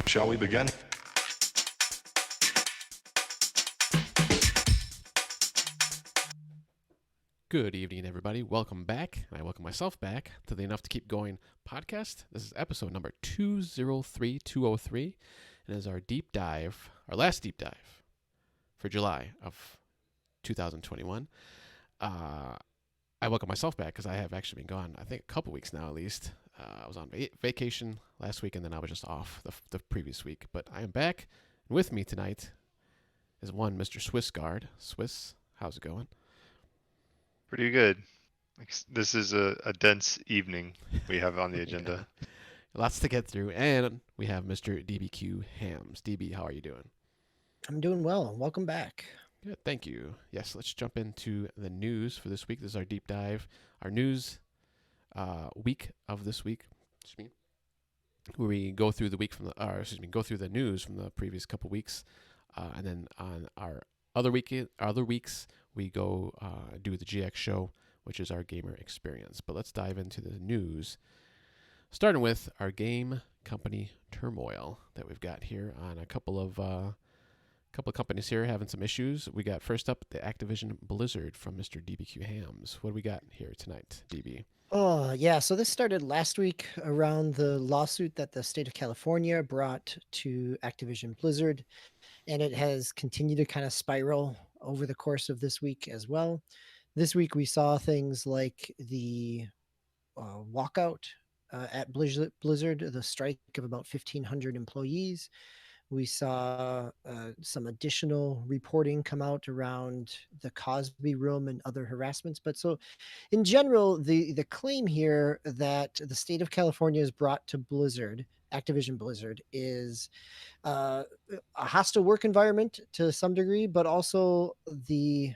Shall we begin? Good evening, everybody. Welcome back. And I welcome myself back to the Enough to Keep Going podcast. This is episode number 203. And it is our deep dive, our last deep dive for July of 2021. I welcome myself back because I have actually been gone, I think, a couple weeks now at least. I was on vacation last week, and then I was just off the previous week. But I am back. And with me tonight is one Mr. Swiss Guard. Swiss, how's it going? Pretty good. This is a dense evening we have on the Yeah. agenda. Lots to get through. And we have Mr. DBQ Hams. DB, how are you doing? I'm doing well. Welcome back. Good, thank you. Yes, let's jump into the news for this week. This is our deep dive, our news week of this week. Excuse me. Where we go through the week go through the news from the previous couple weeks, and then on our other weeks we go do the GX show, which is our gamer experience. But let's dive into the news, starting with our game company turmoil that we've got here on a couple of companies here having some issues. We got first up the Activision Blizzard from Mr. DBQ Hams. What do we got here tonight, DB? Oh, yeah. So this started last week around the lawsuit that the state of California brought to Activision Blizzard, and it has continued to kind of spiral over the course of this week as well. This week we saw things like the walkout at Blizzard, the strike of about 1,500 employees. We saw some additional reporting come out around the Cosby Room and other harassments. But so, in general, the claim here that the state of California has brought to Activision Blizzard, is a hostile work environment to some degree, but also the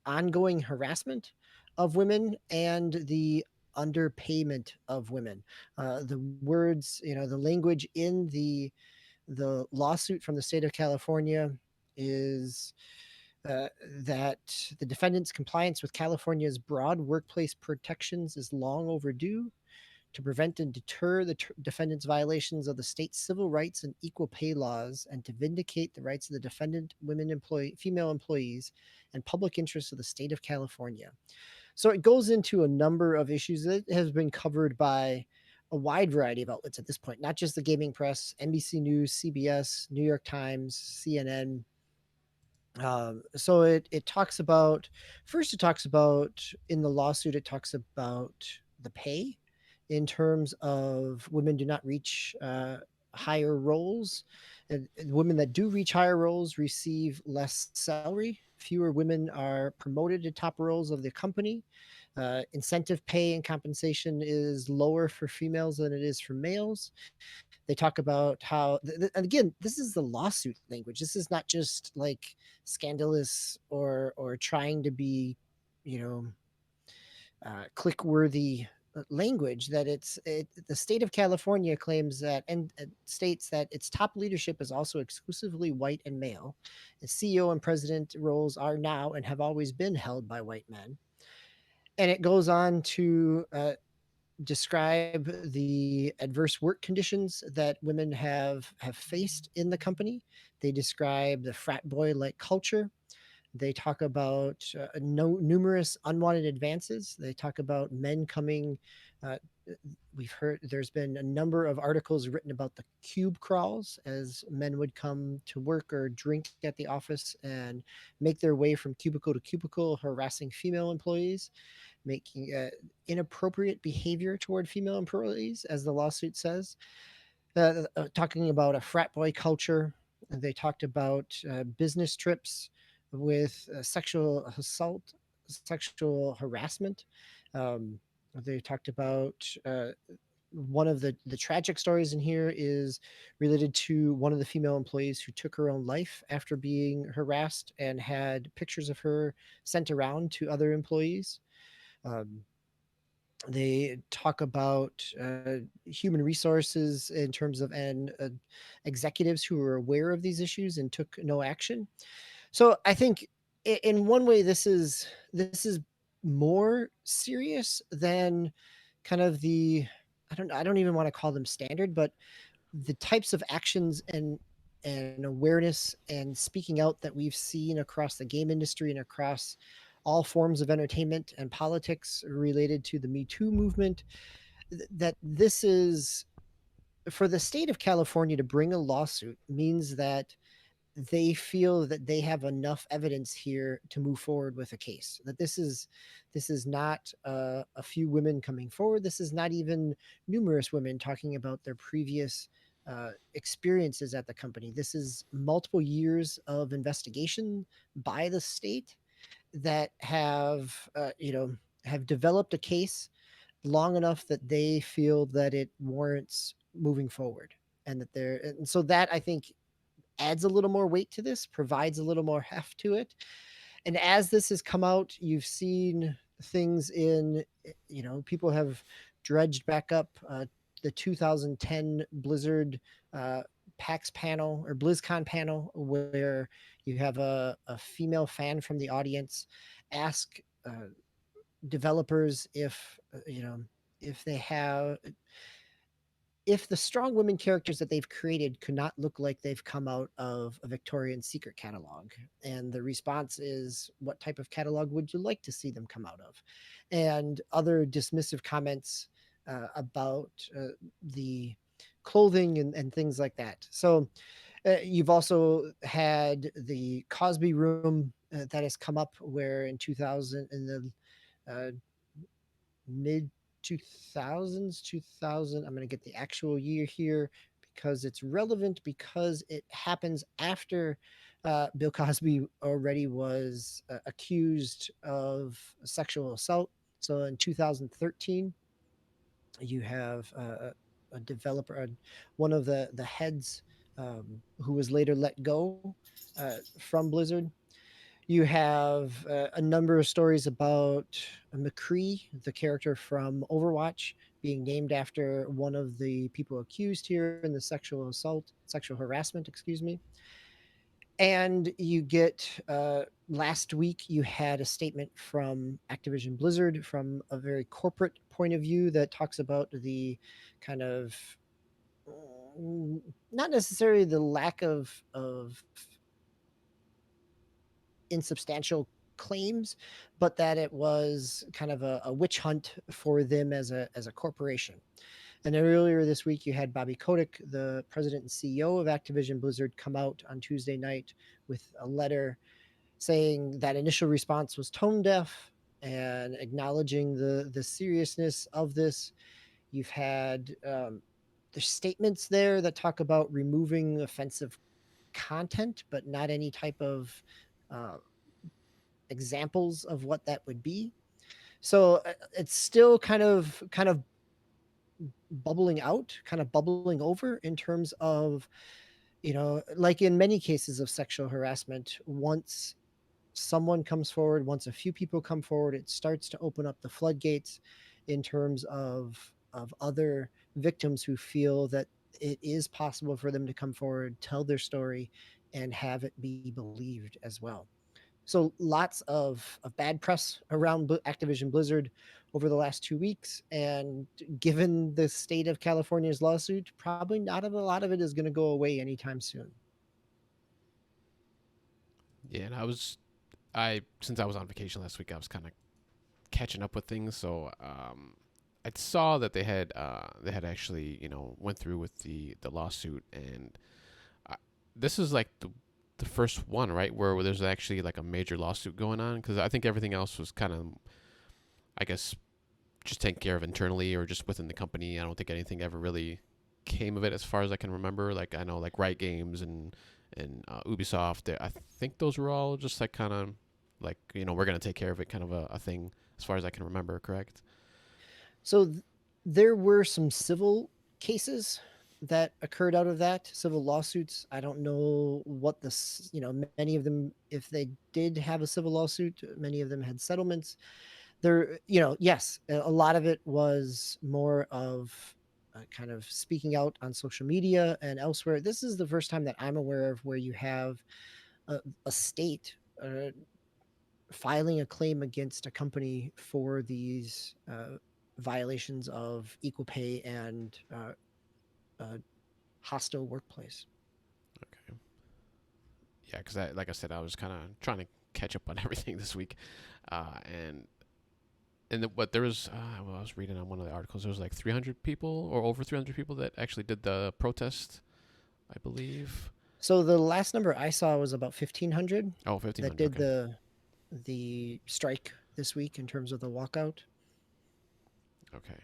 ongoing harassment of women and the underpayment of women. The words, the language in the lawsuit from the state of California is that the defendant's compliance with California's broad workplace protections is long overdue to prevent and deter the defendant's violations of the state's civil rights and equal pay laws, and to vindicate the rights of the defendant, female employees, and public interests of the state of California. So it goes into a number of issues that has been covered by a wide variety of outlets at this point, not just the gaming press, NBC News, CBS, New York Times, CNN. So it talks about, first it talks about, in the lawsuit, it talks about the pay in terms of women do not reach higher roles. And women that do reach higher roles receive less salary. Fewer women are promoted to top roles of the company. Incentive pay and compensation is lower for females than it is for males. They talk about how, and again, this is the lawsuit language. This is not just like scandalous or trying to be, click worthy language. That the state of California claims that, and states that its top leadership is also exclusively white and male. The CEO and president roles are now and have always been held by white men. And it goes on to describe the adverse work conditions that women have faced in the company. They describe the frat boy like culture. They talk about numerous unwanted advances. They talk about men coming. Uh, we've heard there's been a number of articles written about the cube crawls, as men would come to work or drink at the office and make their way from cubicle to cubicle, harassing female employees, making inappropriate behavior toward female employees, as the lawsuit says. Talking about a frat boy culture. They talked about business trips with sexual assault, sexual harassment. They talked about one of the tragic stories in here is related to one of the female employees who took her own life after being harassed and had pictures of her sent around to other employees. Um, they talk about human resources in terms of executives who were aware of these issues and took no action. So I think in one way this is more serious than kind of the, I don't even want to call them standard, but the types of actions and awareness and speaking out that we've seen across the game industry and across all forms of entertainment and politics related to the Me Too movement, that this is for the state of California to bring a lawsuit means that they feel that they have enough evidence here to move forward with a case. That this is not a few women coming forward. This is not even numerous women talking about their previous experiences at the company. This is multiple years of investigation by the state that have developed a case long enough that they feel that it warrants moving forward, and so that I think adds a little more weight to this, provides a little more heft to it. And as this has come out, you've seen things people have dredged back up the 2010 Blizzard uh, PAX panel or BlizzCon panel, where you have a female fan from the audience ask developers if they have if the strong women characters that they've created could not look like they've come out of a Victorian Secret catalog. And the response is, what type of catalog would you like to see them come out of? And other dismissive comments about the clothing and things like that. So you've also had the Cosby Room that has come up, where in 2000, in the mid 2000s 2000, I'm going to get the actual year here because it's relevant, because it happens after Bill Cosby already was accused of sexual assault. So in 2013, you have a developer, one of the heads, who was later let go from Blizzard. You have a number of stories about McCree, the character from Overwatch, being named after one of the people accused here in the sexual harassment, excuse me. And you get last week, you had a statement from Activision Blizzard from a very corporate point of view that talks about the kind of mm, not necessarily the lack of insubstantial claims, but that it was kind of a witch hunt for them as a corporation. And then earlier this week, you had Bobby Kotick, the president and CEO of Activision Blizzard, come out on Tuesday night with a letter saying that initial response was tone deaf and acknowledging the seriousness of this. You've had the statements there that talk about removing offensive content, but not any type of uh, examples of what that would be. So it's still kind of bubbling out, kind of bubbling over in terms of, like in many cases of sexual harassment, once someone comes forward, once a few people come forward, it starts to open up the floodgates in terms of other victims who feel that it is possible for them to come forward, tell their story, and have it be believed as well. So lots of bad press around Activision Blizzard over the last 2 weeks, and given the state of California's lawsuit, probably not a lot of it is going to go away anytime soon. Yeah, and I since I was on vacation last week, I was kind of catching up with things. So I saw that they had actually went through with the lawsuit, and I, this is like the first one, right, where there's actually like a major lawsuit going on, because I think everything else was kind of, I guess, just taken care of internally or just within the company. I don't think anything ever really came of it as far as I can remember. Like I know like Riot Games and Ubisoft, I think those were all just like kind of like we're gonna take care of it kind of a thing as far as I can remember. Correct? So there were some civil cases that occurred out of that, civil lawsuits. I don't know what many of them, if they did have a civil lawsuit, many of them had settlements. Yes, a lot of it was more of kind of speaking out on social media and elsewhere. This is the first time that I'm aware of where you have a state filing a claim against a company for these violations of equal pay and hostile workplace. Okay. Yeah, because like I said, I was kind of trying to catch up on everything this week, and but there was well, I was reading on one of the articles, there was like 300 people or over 300 people that actually did the protest, I believe. So the last number I saw was about 1,500 Oh, that 1,500. did Okay. the strike this week in terms of the walkout. Okay.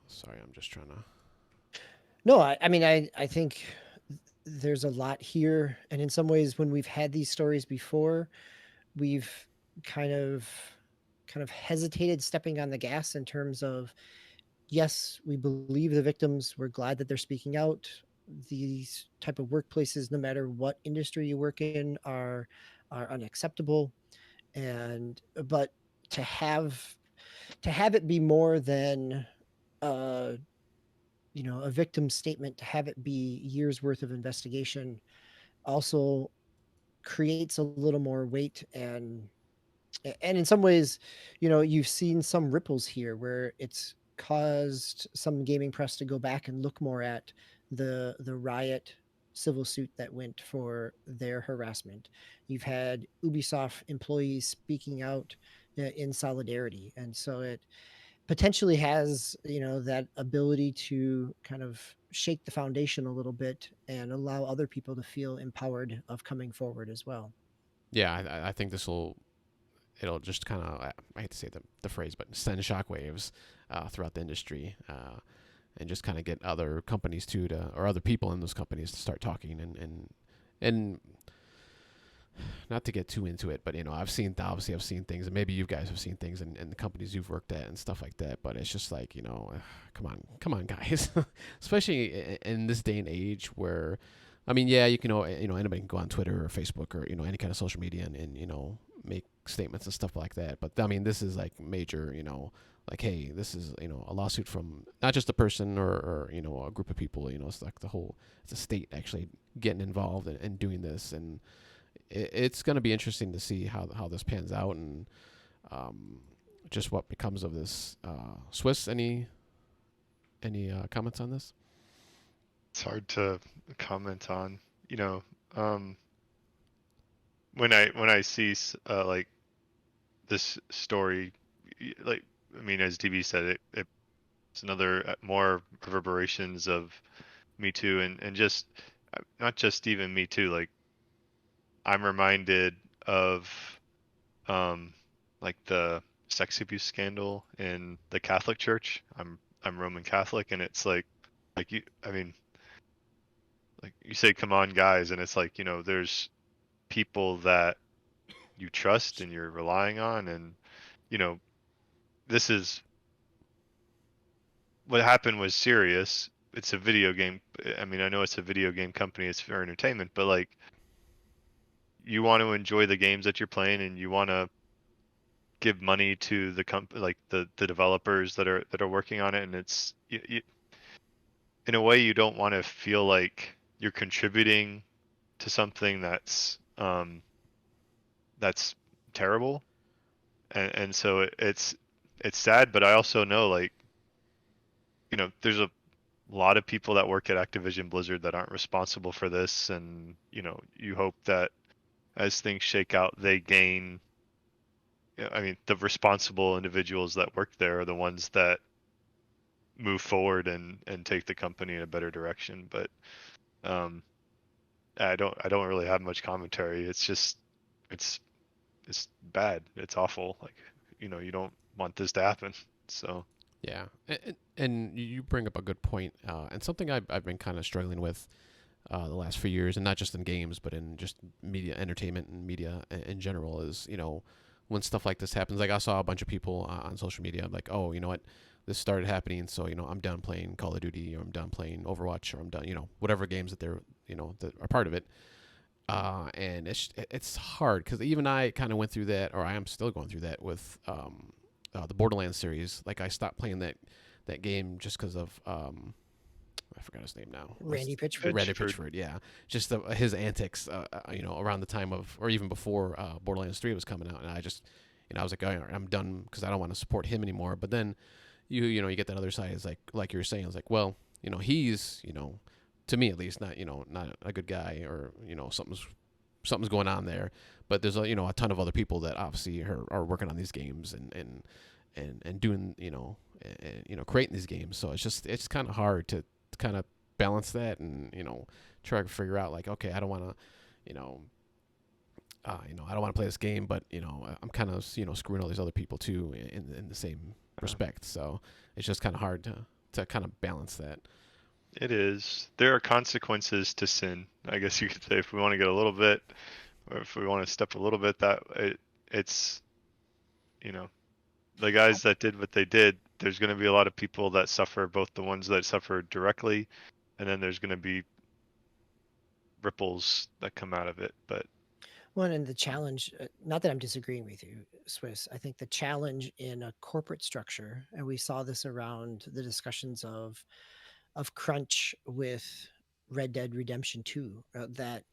Sorry, I'm just trying to. No, I mean, I think there's a lot here, and in some ways, when we've had these stories before, we've kind of kind of hesitated stepping on the gas in terms of, yes, we believe the victims, we're glad that they're speaking out. These type of workplaces, no matter what industry you work in, are unacceptable. And but to have to have it be more than uh a victim statement, to have it be years worth of investigation also creates a little more weight. And in some ways, you've seen some ripples here where it's caused some gaming press to go back and look more at the riot civil suit that went for their harassment. You've had Ubisoft employees speaking out in solidarity, and so it potentially has that ability to kind of shake the foundation a little bit and allow other people to feel empowered of coming forward as well. Yeah, I think this will. It'll just kind of, I hate to say the phrase, but send shockwaves throughout the industry, and just kind of get other companies or other people in those companies to start talking, and not to get too into it, but I've seen things, and maybe you guys have seen things in the companies you've worked at and stuff like that. But it's just like, come on, guys, especially in this day and age where, I mean, yeah, you can, anybody can go on Twitter or Facebook or any kind of social media and make statements and stuff like that. But I mean, this is like major, like, hey, this is a lawsuit from not just a person or a group of people. It's like it's a state actually getting involved and doing this, and it's going to be interesting to see how this pans out, and just what becomes of this. Swiss, any comments on this? It's hard to comment on. Um, when I see like this story, like, I mean, as DB said, it's another more reverberations of Me Too, and just not just even Me Too. Like, I'm reminded of like the sex abuse scandal in the Catholic Church. I'm Roman Catholic, and it's like you. I mean, like you say, come on, guys, and it's like, there's people that you trust and you're relying on, and you know this is what happened was serious. It's a video game. I mean, I know it's a video game company, it's for entertainment, but like, you want to enjoy the games that you're playing, and you want to give money to the like the developers that are working on it, and it's in a way you don't want to feel like you're contributing to something that's terrible, and so it's sad, but I also know, like, there's a lot of people that work at Activision Blizzard that aren't responsible for this, and you hope that as things shake out, they gain. I mean, the responsible individuals that work there are the ones that move forward and take the company in a better direction. But um, I don't really have much commentary. It's just it's it's bad. It's awful. Like, you don't want this to happen. So Yeah, and you bring up a good point, and something I've been kind of struggling with the last few years, and not just in games, but in just media, entertainment, and media in general, is when stuff like this happens. Like, I saw a bunch of people on social media like, oh, you know what, this started happening, so I'm done playing Call of Duty, or I'm done playing Overwatch, or I'm done, whatever games that they're that are part of it. And it's hard because even I kind of went through that, or I am still going through that with the Borderlands series. Like, I stopped playing that game just because of I forgot his name now. Randy Pitchford. Randy Pitchford, yeah. Just his antics, around the time of, or even before Borderlands 3 was coming out, and I just, I was like, all right, I'm done because I don't want to support him anymore. But then, you get that other side is like you were saying, it's like, well, he's, to me at least, not, not a good guy, or, something's going on there. But there's a ton of other people that obviously are working on these games and doing, creating these games. So it's kind of hard to kind of balance that, and, try to figure out, like, okay, I don't want to, I don't want to play this game, but, I'm kind of, screwing all these other people too in the same respect. So it's just kind of hard to kind of balance that. It is. There are consequences to sin, I guess you could say, if we want to get a little bit, or if we want to step a little bit, it's, the guys that did what they did, there's going to be a lot of people that suffer, both the ones that suffered directly, and then there's going to be ripples that come out of it. But Well, and the challenge, not that I'm disagreeing with you, Swiss, I think the challenge in a corporate structure, and we saw this around the discussions of crunch with Red Dead Redemption 2, that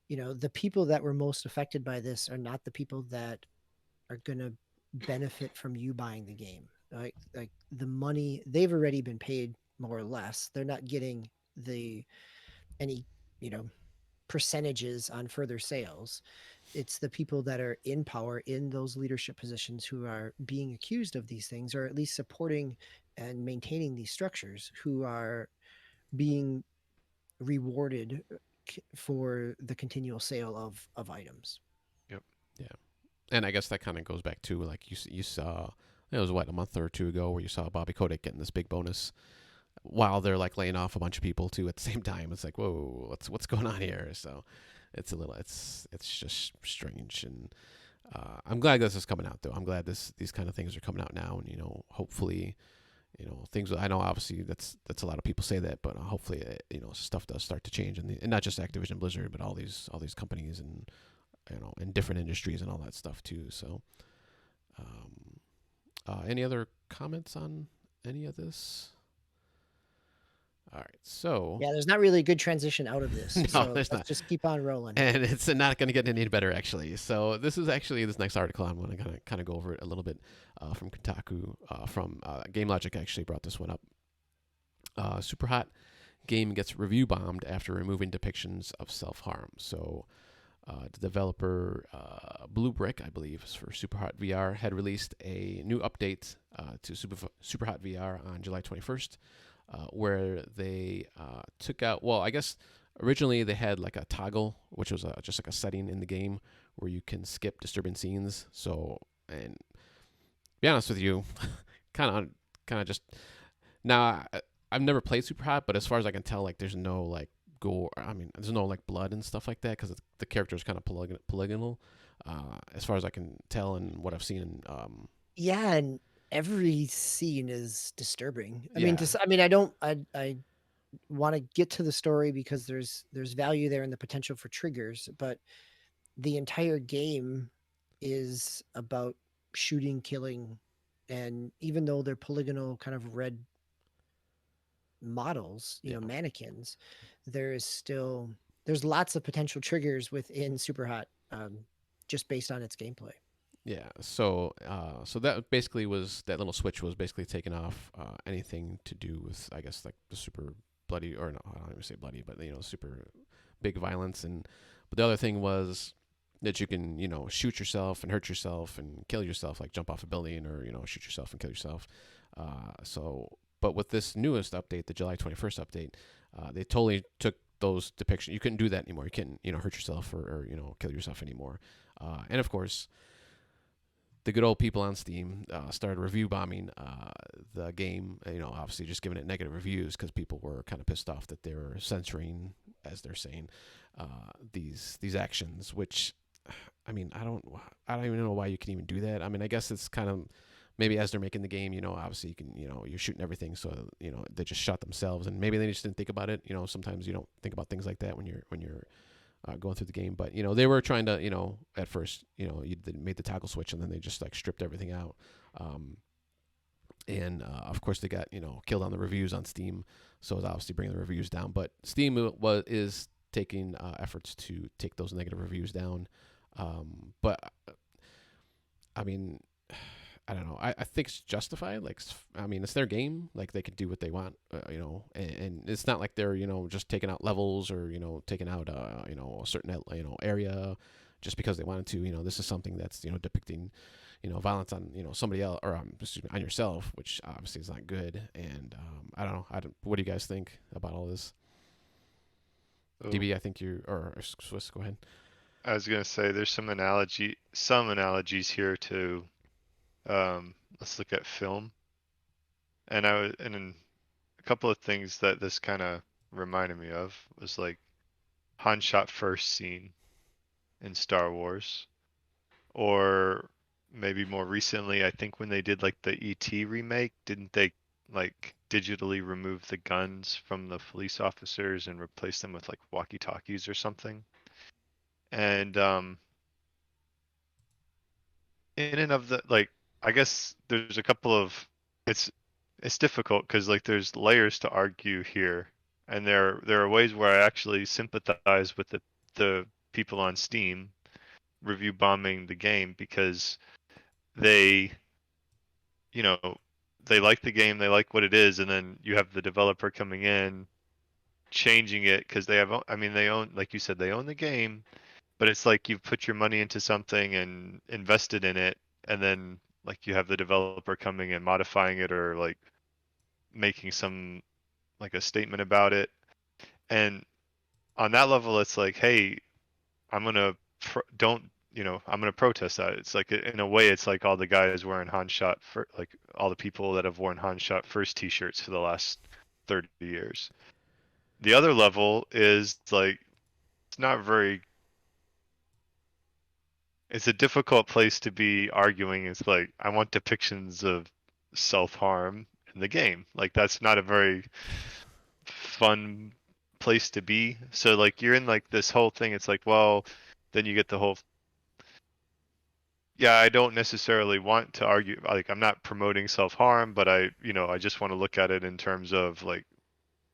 the people that were most affected by this are not the people that are going to benefit from you buying the game. Like the money, they've already been paid more or less. They're not getting any, percentages on further sales. It's the people that are in power in those leadership positions who are being accused of these things, or at least supporting and maintaining these structures, who are being rewarded for the continual sale of items. yep. Yeah. And I guess that kind of goes back to, like, you saw, it was what, a month or two ago, where you saw Bobby Kotick getting this big bonus while they're, like, laying off a bunch of people too at the same time. It's like, whoa, what's going on here? So it's just strange. And I'm glad this is coming out, though. I'm glad these kind of things are coming out now, and, hopefully, things. I know obviously that's a lot of people say that, but hopefully, stuff does start to change, and not just Activision Blizzard, but all these companies, and, in different industries and all that stuff too. So, any other comments on any of this? All right, so Yeah, there's not really a good transition out of this. No, so there's let's not. just keep on rolling. And it's not going to get any better, actually. So this next article, I'm going to kind of go over it a little bit, from Kotaku, from Game Logic actually brought this one up. Super Hot game gets review bombed after removing depictions of self-harm. So the developer Blue Brick, I believe, is for Super Hot VR, had released a new update to Super Hot VR on July 21st, where they took out, well, I guess originally they had like a toggle, which was just like a setting in the game where you can skip disturbing scenes. So, and to be honest with you, kind of just, now I've never played Super Hot, but as far as I can tell, like, there's no like gore. I mean, there's no like blood and stuff like that, because the character is kind of polygonal, as far as I can tell, and what I've seen in Yeah, and every scene is disturbing. I Yeah. mean, I want to get to the story because there's value there and the potential for triggers, but the entire game is about shooting, killing, and even though they're polygonal kind of red models, Yeah. mannequins, there's lots of potential triggers within Super Hot, just based on its gameplay. Yeah, so that basically was, that little switch was basically taking off anything to do with, I guess, like the super bloody, or no, I don't even say bloody, but super big violence. And but the other thing was that you can shoot yourself and hurt yourself and kill yourself, like jump off a building, or shoot yourself and kill yourself. But with this newest update, the July 21st update, they totally took those depictions. You couldn't do that anymore. You couldn't hurt yourself or kill yourself anymore. And of course, the good old people on Steam started review bombing the game. Obviously just giving it negative reviews because people were kind of pissed off that they were censoring, as they're saying, these actions. Which, I mean, I don't even know why you can even do that. I mean, I guess it's kind of maybe as they're making the game, obviously you can, you're shooting everything, so they just shot themselves, and maybe they just didn't think about it. Sometimes you don't think about things like that when you're going through the game. But they were trying to, at first, they made the toggle switch, and then they just like stripped everything out. And of course they got killed on the reviews on Steam, so it's obviously bringing the reviews down. But Steam is taking efforts to take those negative reviews down. But I mean, I don't know. I think it's justified. Like, I mean, it's their game. Like, they can do what they want, and it's not like they're, just taking out levels or, taking out, a certain, area just because they wanted to. This is something that's, depicting, violence on, somebody else or, excuse me, on yourself, which obviously is not good. And I don't know. What do you guys think about all this? Oh, DB, I think or Swiss, go ahead. I was gonna say there's some analogies here to let's look at film, and then a couple of things that this kind of reminded me of was like Han shot first scene in Star Wars, or maybe more recently, I think when they did like the ET remake, didn't they like digitally remove the guns from the police officers and replace them with like walkie-talkies or something? And in and of the like, I guess there's a couple of it's it's difficult because like there's layers to argue here, and there are ways where I actually sympathize with the people on Steam review bombing the game because they, you know, they like the game, they like what it is, and then you have the developer coming in changing it because they have, I mean, they own, like you said, they own the game, but it's like you've put your money into something and invested in it, and then like you have the developer coming and modifying it or like making some like a statement about it. And on that level, it's like, hey, I'm gonna don't I'm gonna protest that. It's like in a way, it's like all the guys wearing Han Shot for like all the people that have worn Han Shot first T-shirts for the last 30 years. The other level is like it's not very. It's a difficult place to be arguing. It's like I want depictions of self-harm in the game. Like that's not a very fun place to be. So like you're in like this whole thing. It's like, well, then you get the whole yeah, I don't necessarily want to argue like I'm not promoting self-harm, but I just want to look at it in terms of like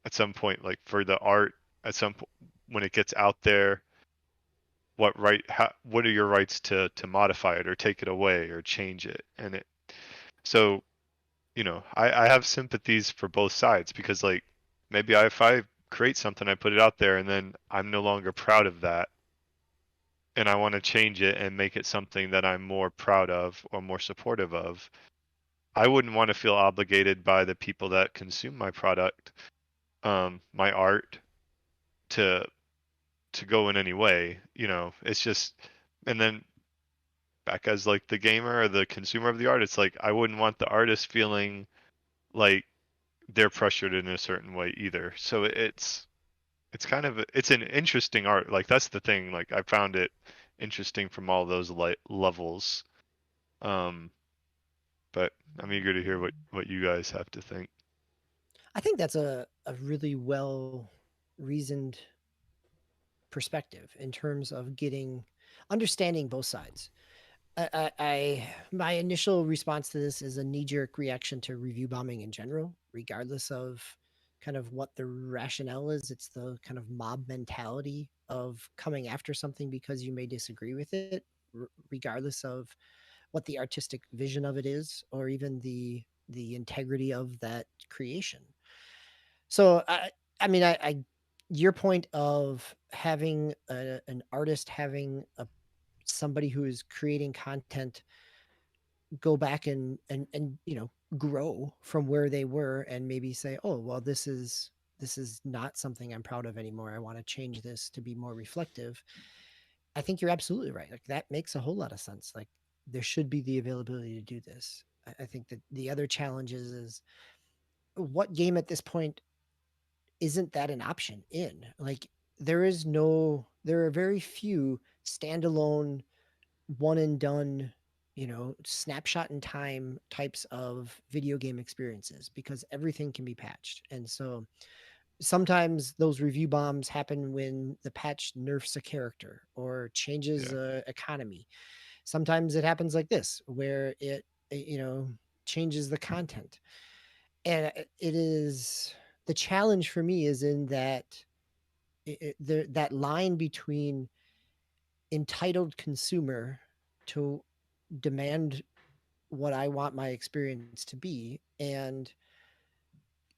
at some point like for the art at some point when it gets out there, what are your rights to modify it or take it away or change it? And it so, I have sympathies for both sides because like maybe if I create something, I put it out there and then I'm no longer proud of that and I want to change it and make it something that I'm more proud of or more supportive of. I wouldn't want to feel obligated by the people that consume my product, my art, to go in any way. It's just, and then back as like the gamer or the consumer of the art, it's like I wouldn't want the artist feeling like they're pressured in a certain way either. So it's kind of it's an interesting art. Like that's the thing. Like I found it interesting from all those levels. Um, but I'm eager to hear what you guys have to think. I think that's a really well reasoned perspective in terms of getting understanding both sides. My initial response to this is a knee jerk reaction to review bombing in general, regardless of kind of what the rationale is. It's the kind of mob mentality of coming after something because you may disagree with it, regardless of what the artistic vision of it is, or even the integrity of that creation. So I mean, your point of having an artist having a somebody who is creating content go back and grow from where they were and maybe say, oh well, this is not something I'm proud of anymore. I want to change this to be more reflective. I think you're absolutely right. Like that makes a whole lot of sense. Like there should be the availability to do this. I think that the other challenge is what game at this point isn't that an option in? Like there are very few standalone one and done, snapshot in time types of video game experiences because everything can be patched. And so sometimes those review bombs happen when the patch nerfs a character or changes Yeah. a economy. Sometimes it happens like this where changes the content. And it is the challenge for me is in that that line between entitled consumer to demand what I want my experience to be, and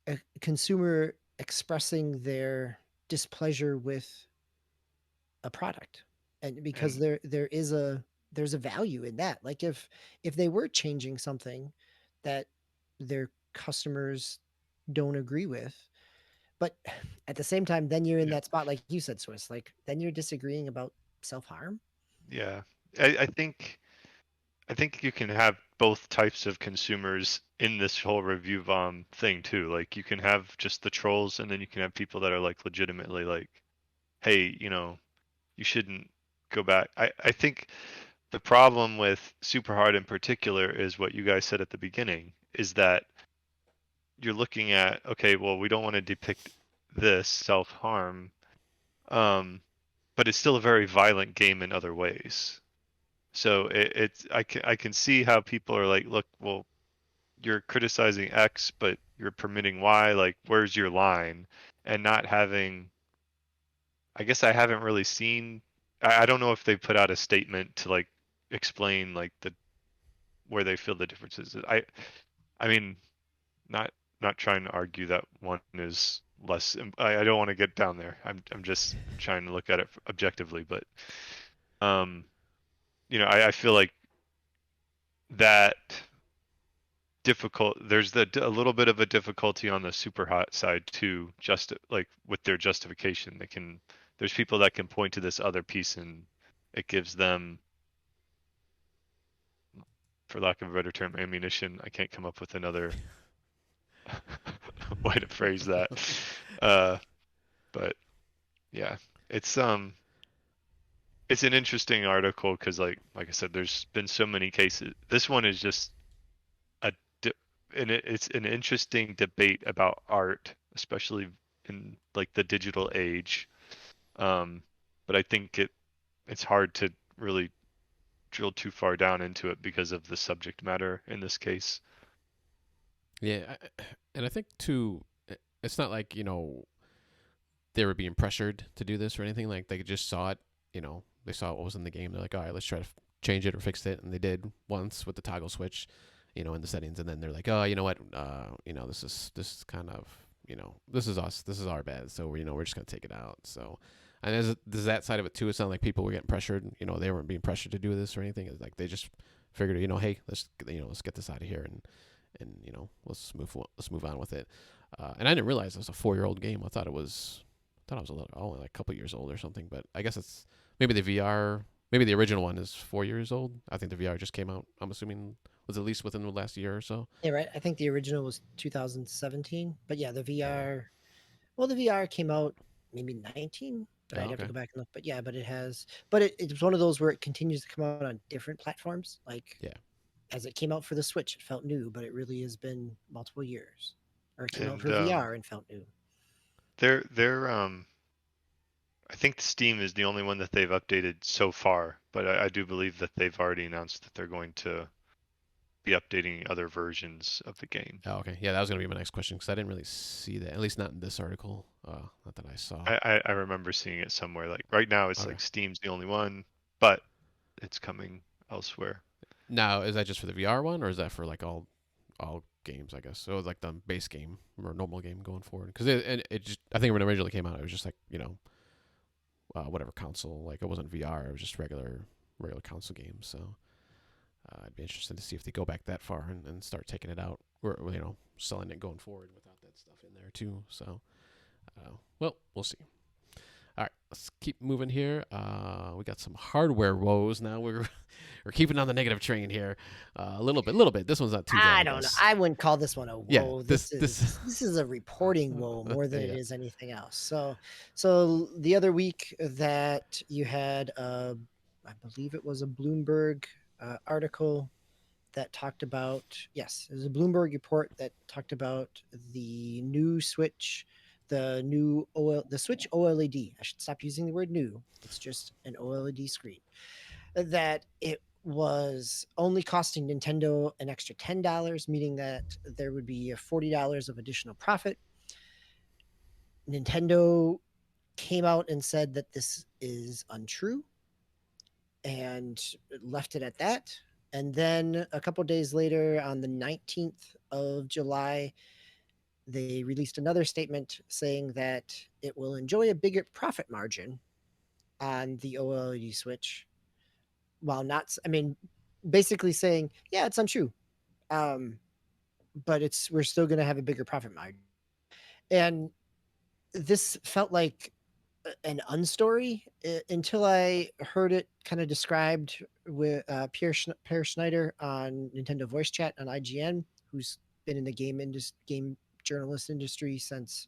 a consumer expressing their displeasure with a product. And because And there's a value in that. Like if they were changing something that their customers don't agree with, but at the same time, then you're in yeah, that spot, like you said, Swiss. Like then you're disagreeing about self harm. yeah, I think you can have both types of consumers in this whole review bomb thing too. Like you can have just the trolls, and then you can have people that are like legitimately like, hey, you shouldn't go back. I think the problem with Superhard in particular is what you guys said at the beginning, is that you're looking at, okay, well, we don't want to depict this self-harm, um, but it's still a very violent game in other ways. So I can see how people are like, look, well, you're criticizing X, but you're permitting Y. Like, where's your line? And not having, I guess I haven't really seen. I don't know if they put out a statement to like explain like the where they feel the differences. I mean, not not trying to argue that one is less. I don't want to get down there. I'm just trying to look at it objectively, but um, I feel like that there's a little bit of a difficulty on the super hot side too, just like with their justification. There's people that can point to this other piece, and it gives them, for lack of a better term, ammunition. I can't come up with another way to phrase that. uh but yeah, it's it's an interesting article because like I said, there's been so many cases. This one is just a and it's an interesting debate about art, especially in like the digital age. Um, but I think it's hard to really drill too far down into it because of the subject matter in this case. Yeah, and I think too, it's not like they were being pressured to do this or anything. Like they just saw it. They saw what was in the game. They're like, all right, let's try to change it or fix it, and they did once with the toggle switch, in the settings, and then they're like, oh, you know what, this is kind of, this is us, this is our bad, so we're just gonna take it out. So, and there's that side of it too. It's not like people were getting pressured. They weren't being pressured to do this or anything. It's like they just figured, hey, let's get this out of here, and let's move on with it. And I didn't realize it was a 4-year-old game. I thought it was only like a couple years old or something. But I guess it's maybe the VR, maybe the original one is 4 years old. I think the VR just came out. I'm assuming was at least within the last year or so. Yeah, right. I think the original was 2017, but yeah, the VR. Well, the VR came out maybe 19, but I'd Oh, have to okay. go back and look. But yeah, but it's one of those where it continues to come out on different platforms. Like Yeah. as it came out for the Switch, it felt new, but it really has been multiple years. Or it came out And for VR and felt new. they're I think Steam is the only one that they've updated so far, but I do believe that they've already announced that they're going to be updating other versions of the game. Oh, okay. Yeah, that was gonna be my next question because I didn't really see that. At least not in this article. Not that I saw. I remember seeing it somewhere. Like right now, it's Okay. like Steam's the only one, but it's coming elsewhere. Now, is that just for the VR one, or is that for like all games? I guess so. It's like the base game or normal game going forward. Because it just, I think when it originally came out, it was just like whatever console. Like it wasn't VR. It was just regular console games. So I'd be interested to see if they go back that far and start taking it out, or selling it going forward without that stuff in there too. So well, we'll see. All right, let's keep moving here. We got some hardware woes now. We're keeping on the negative train here, a little bit. This one's not too bad, I I don't know. guess. I wouldn't call this one a Yeah, woe. this This this is this is a reporting woe more than it yeah. is anything else. So the other week that you had, I believe it was a Bloomberg article that talked about, yes, it was a Bloomberg report that talked about the new Switch, the Switch OLED. I should stop using the word new. It's just an OLED screen. That it was only costing Nintendo an extra $10, meaning that there would be a $40 of additional profit. Nintendo came out and said that this is untrue and left it at that. And then a couple days later, on the 19th of July, they released another statement saying that it will enjoy a bigger profit margin on the OLED Switch, while not, I mean, basically saying, yeah, it's untrue. Um, but we're still going to have a bigger profit margin. And this felt like an unstory until I heard it kind of described with Pierre Schneider on Nintendo Voice Chat on IGN, who's been in the game journalist industry since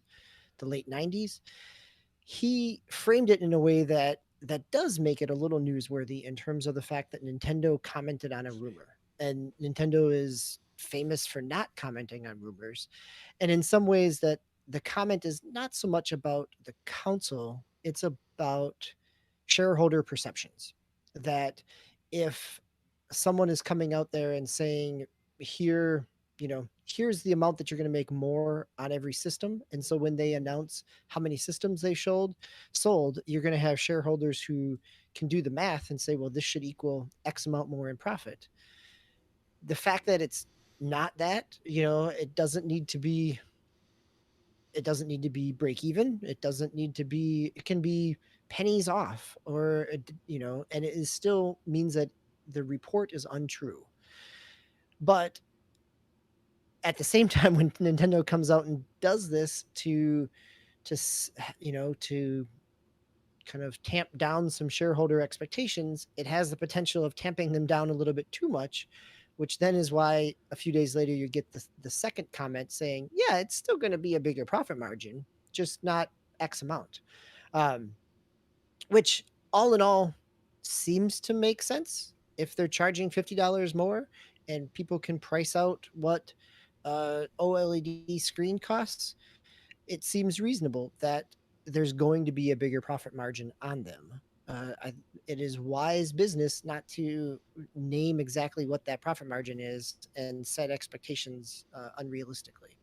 the late 90s. He framed it in a way that does make it a little newsworthy in terms of the fact that Nintendo commented on a rumor. And Nintendo is famous for not commenting on rumors. And in some ways that the comment is not so much about the council, it's about shareholder perceptions. That if someone is coming out there and saying, here, here's the amount that you're going to make more on every system. And so when they announce how many systems they sold, you're going to have shareholders who can do the math and say, well, this should equal X amount more in profit. The fact that it's not that, it doesn't need to be break even. It doesn't need to be, it can be pennies off, or, and it is still means that the report is untrue. But at the same time, when Nintendo comes out and does this to to kind of tamp down some shareholder expectations, it has the potential of tamping them down a little bit too much, which then is why a few days later you get the second comment saying, yeah, it's still going to be a bigger profit margin, just not X amount. Um, which all in all seems to make sense if they're charging $50 more and people can price out what OLED screen costs. It seems reasonable that there's going to be a bigger profit margin on them. It is wise business not to name exactly what that profit margin is and set expectations unrealistically.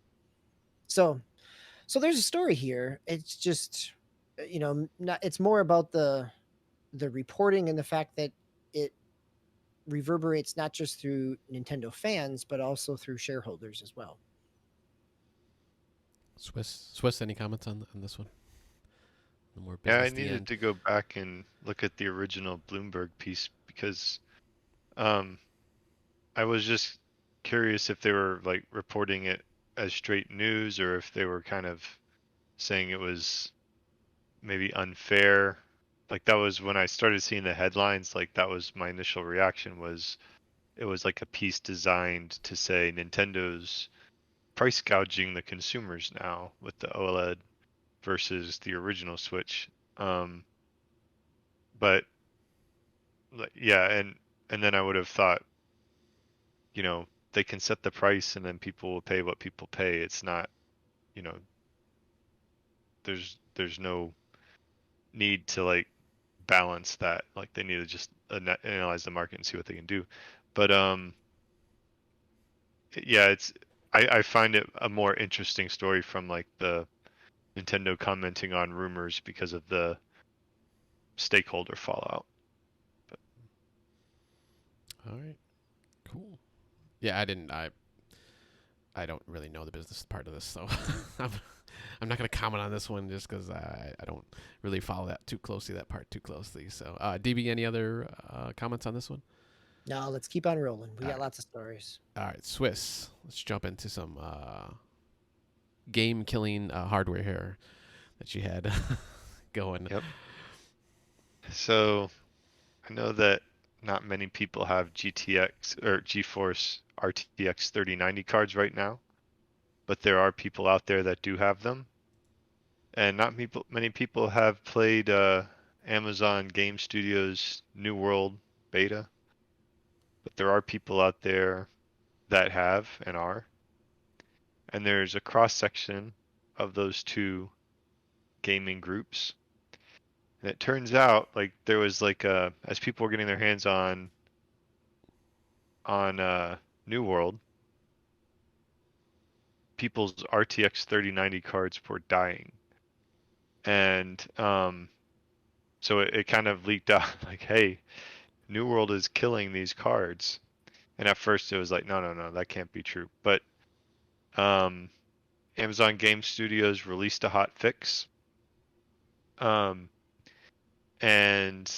So, so there's a story here. It's just, not, it's more about the reporting and the fact that it reverberates not just through Nintendo fans but also through shareholders as well. Swiss, any comments on this one? The more Yeah, I business the needed end. to go back and look at the original Bloomberg piece because um, I was just curious if they were like reporting it as straight news or if they were kind of saying it was maybe unfair. Like that was when I started seeing the headlines, like that was my initial reaction was it was like a piece designed to say Nintendo's price gouging the consumers now with the OLED versus the original Switch. Um, but yeah, and then I would have thought, they can set the price and then people will pay what people pay. It's not, you know, there's no need to like balance that. Like they need to just analyze the market and see what they can do. But yeah, I find it a more interesting story from like the Nintendo commenting on rumors because of the stakeholder fallout. But All right, cool. Yeah, I don't really know the business part of this, so I'm, I'm not going to comment on this one just because I don't really follow that too closely, that part too closely. So, DB, any other comments on this one? Now let's keep on rolling. We All got right, lots of stories. all right, Swiss. Let's jump into some game killing hardware here that you had going. yep. So I know that not many people have GTX or GeForce RTX 3090 cards right now, but there are people out there that do have them. And not many people have played Amazon Game Studios New World beta, but there are people out there that have and are. And there's a cross section of those two gaming groups. And it turns out like there was like as people were getting their hands on New World, people's RTX 3090 cards were dying. And so it kind of leaked out like, hey, New World is killing these cards. And at first it was like, no, no, no, that can't be true. But um, Amazon Game Studios released a hot fix, um, and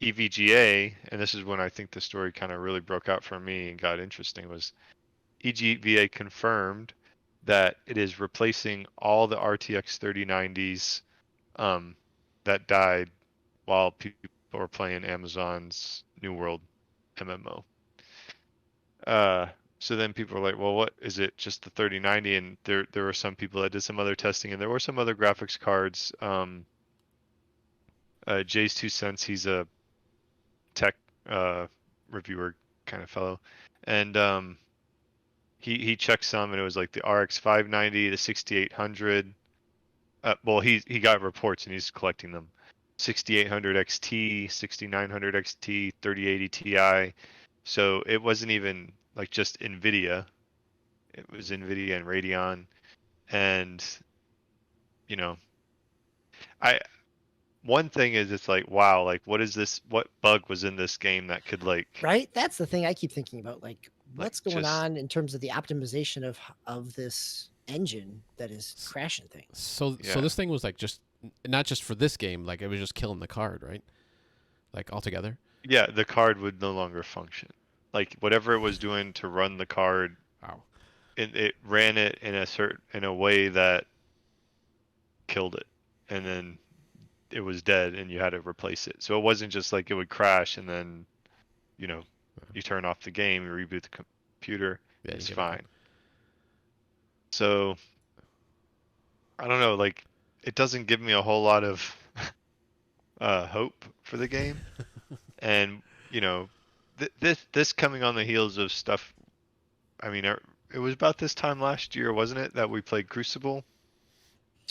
EVGA, and this is when I think the story kind of really broke out for me and got interesting, was EVGA confirmed that it is replacing all the RTX 3090s that died while people were playing Amazon's New World MMO. Uh, so then people were like, well, what is it? Just the 3090? And there were some people that did some other testing, and there were some other graphics cards. Jay's 2 cents, he's a tech uh, reviewer kind of fellow, and he checked some, and it was like the RX 590, the 6800. Well, he got reports and he's collecting them. 6800 XT, 6900 XT, 3080 Ti. So it wasn't even like just Nvidia. It was Nvidia and Radeon, and you know, I one thing is it's like wow, like what is this? What bug was in this game that could Right? That's the thing I keep thinking about. Like, like what's going just on in terms of the optimization of this engine that is S- crashing things? So yeah. this thing was like just not just for this game, like it was just killing the card, right? Like altogether. Yeah, the card would no longer function. Like whatever it was doing to run the card, Wow. it ran it in a way that killed it, and then it was dead, and you had to replace it. So it wasn't just like it would crash and then you know you turn off the game, you reboot the computer, Yeah, you it's get back on. fine. So I don't know, like it doesn't give me a whole lot of hope for the game, and you know this coming on the heels of stuff. I mean, it was about this time last year, wasn't it, that we played Crucible,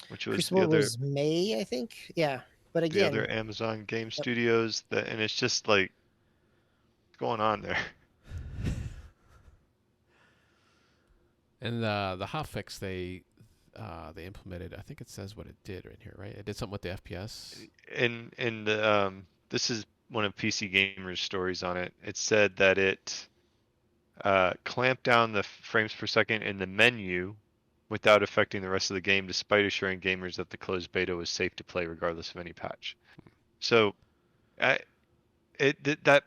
which was Crucible was May, I think. Yeah, but the other again, Amazon Game yep. Studios that, and it's just like what's going on there. And the hotfix they implemented, I think it says what it did right here, right? It did something with the FPS. In the this is one of PC Gamer's stories on it. It said that it clamped down the frames per second in the menu without affecting the rest of the game, despite assuring gamers that the closed beta was safe to play regardless of any patch. So, I, that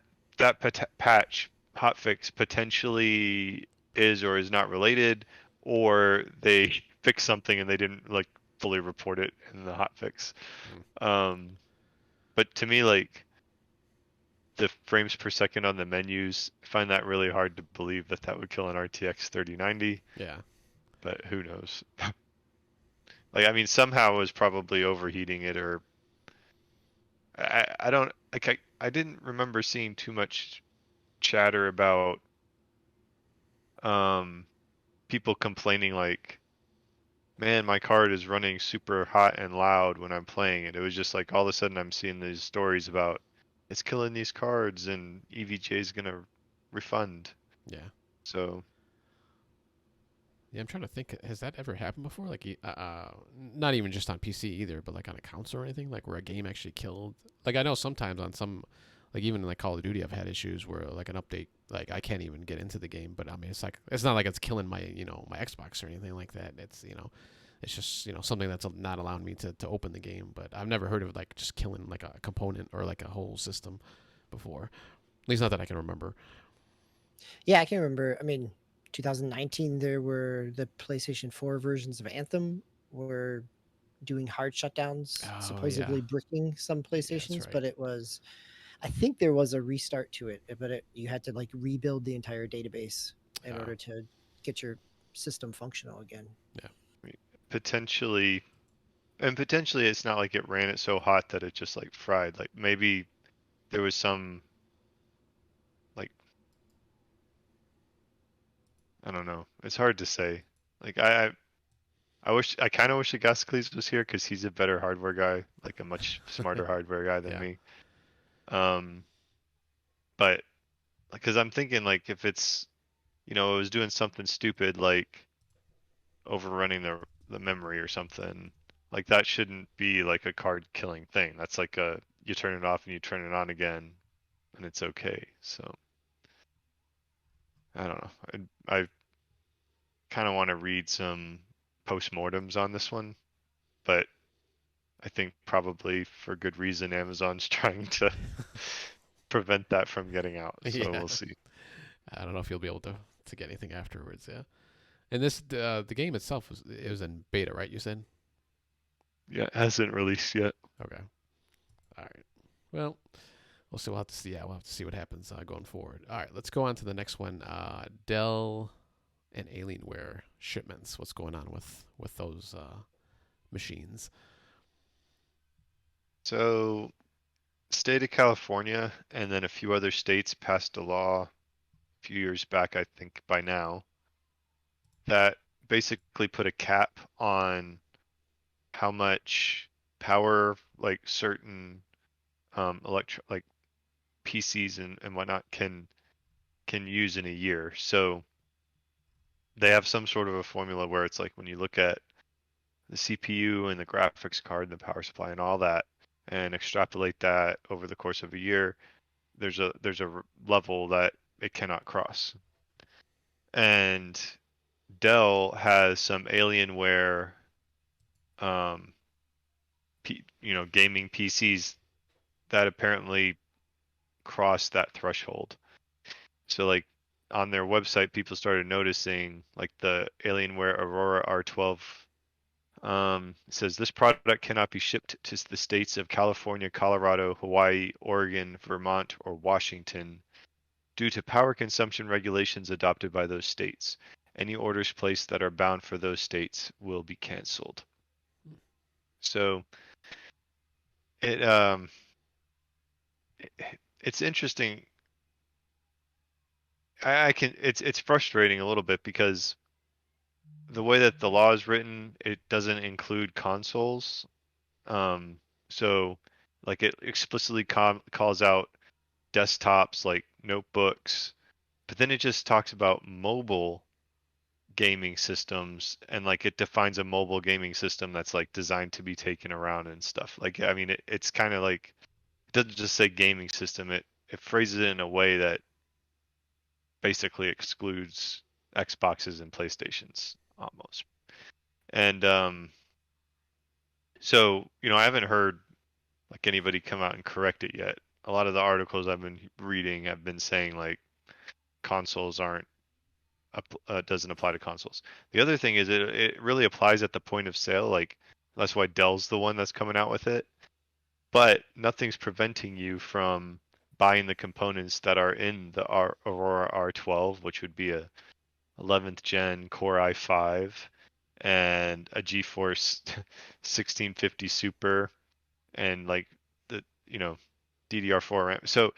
patch hotfix potentially is or is not related, or they fixed something and they didn't like fully report it in the hotfix. But to me, like the frames per second on the menus, I find that really hard to believe that that would kill an RTX 3090. Yeah. But who knows? Like, I mean, somehow it was probably overheating it, or I don't like I didn't remember seeing too much chatter about um people complaining like, man, my card is running super hot and loud when I'm playing it. It was just like all of a sudden I'm seeing these stories about it's killing these cards and EVJ is gonna refund. Yeah. So Yeah, I'm trying to think. Has that ever happened before? Like, not even just on PC either, but like on a console or anything, like where a game actually killed. Like, I know sometimes on some, like even in like Call of Duty, I've had issues where like an update, like I can't even get into the game. But I mean, it's like it's not like it's killing my my Xbox or anything like that. It's it's just something that's not allowing me to open the game. But I've never heard of like just killing like a component or like a whole system before. At least not that I can remember. Yeah, I can remember. I mean, 2019, there were the PlayStation 4 versions of Anthem were doing hard shutdowns, Oh yeah, supposedly bricking some yeah, that's PlayStations, right. but it was, I think there was a restart to it, but you had to like rebuild the entire database in Oh order to get your system functional again. yeah, potentially, and potentially it's not like it ran it so hot that it just like fried. Like maybe there was some like I don't know. It's hard to say. Like I kind of wish Agascles was here because he's a better hardware guy, like a much smarter hardware guy than yeah. me. Um, but because I'm thinking like if it's it was doing something stupid like overrunning the memory or something, like that shouldn't be like a card killing thing. That's like you turn it off and you turn it on again and it's okay. So I don't know. I kind of want to read some postmortems on this one, but I think probably for good reason Amazon's trying to prevent that from getting out. So Yeah. we'll see. I don't know if you'll be able to get anything afterwards. Yeah. And this the game itself was in beta, right? You said. Yeah, it hasn't released yet. Okay. All right. Well, we'll see. We'll have to see. Yeah, we'll have to see what happens going forward. All right. Let's go on to the next one. Dell and Alienware shipments. What's going on with those machines? So, state of California and then a few other states passed a law a few years back, I think by now, that basically put a cap on how much power like certain like PCs and whatnot can use in a year. So they have some sort of a formula where it's like when you look at the CPU and the graphics card and the power supply and all that and extrapolate that over the course of a year, there's a level that it cannot cross. And Dell has some Alienware um gaming PCs that apparently cross that threshold. So like on their website, people started noticing like the Alienware Aurora R12. It says this product cannot be shipped to the states of California, Colorado, Hawaii, Oregon, Vermont, or Washington due to power consumption regulations adopted by those states. Any orders placed that are bound for those states will be canceled. So it it's interesting. I can it's frustrating a little bit because the way that the law is written, it doesn't include consoles. Um, so like it explicitly calls out desktops like notebooks, but then it just talks about mobile gaming systems and like it defines a mobile gaming system that's like designed to be taken around and stuff. Like I mean it's kind of like it doesn't just say gaming system, it phrases it in a way that basically excludes Xboxes and PlayStations almost. And so, I haven't heard like anybody come out and correct it yet. A lot of the articles I've been reading have been saying like consoles aren't doesn't apply to consoles. The other thing is it really applies at the point of sale. Like that's why Dell's the one that's coming out with it. But nothing's preventing you from buying the components that are in the Aurora R12, which would be a 11th gen Core i5 and a GeForce 1650 Super and like the DDR4 RAM. So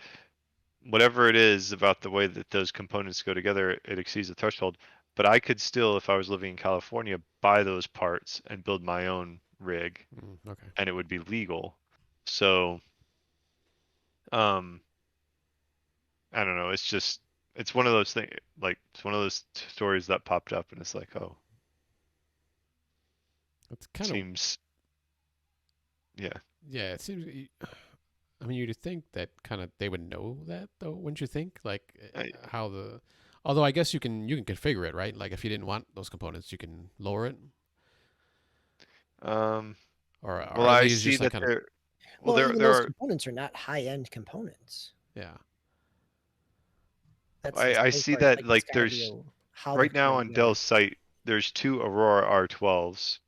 whatever it is about the way that those components go together, it exceeds the threshold. But I could still, if I was living in California, buy those parts and build my own rig, Okay. and it would be legal. So, um, I don't know. It's one of those things. Like it's one of those stories that popped up, and it's like, oh, It's kind of seems, yeah. yeah. It seems. I mean, you'd think that kind of they would know that though, wouldn't you think? Like I, how the. Although I guess you can configure it, right? Like if you didn't want those components, you can lower it, um, or well, are I these see just like that kind of there. Well, Well, there even there those are. components are not high-end components. yeah. That's the I scary see part. that Like it's like got to be there's how they're right now coming on together. Dell's site, there's two Aurora R12s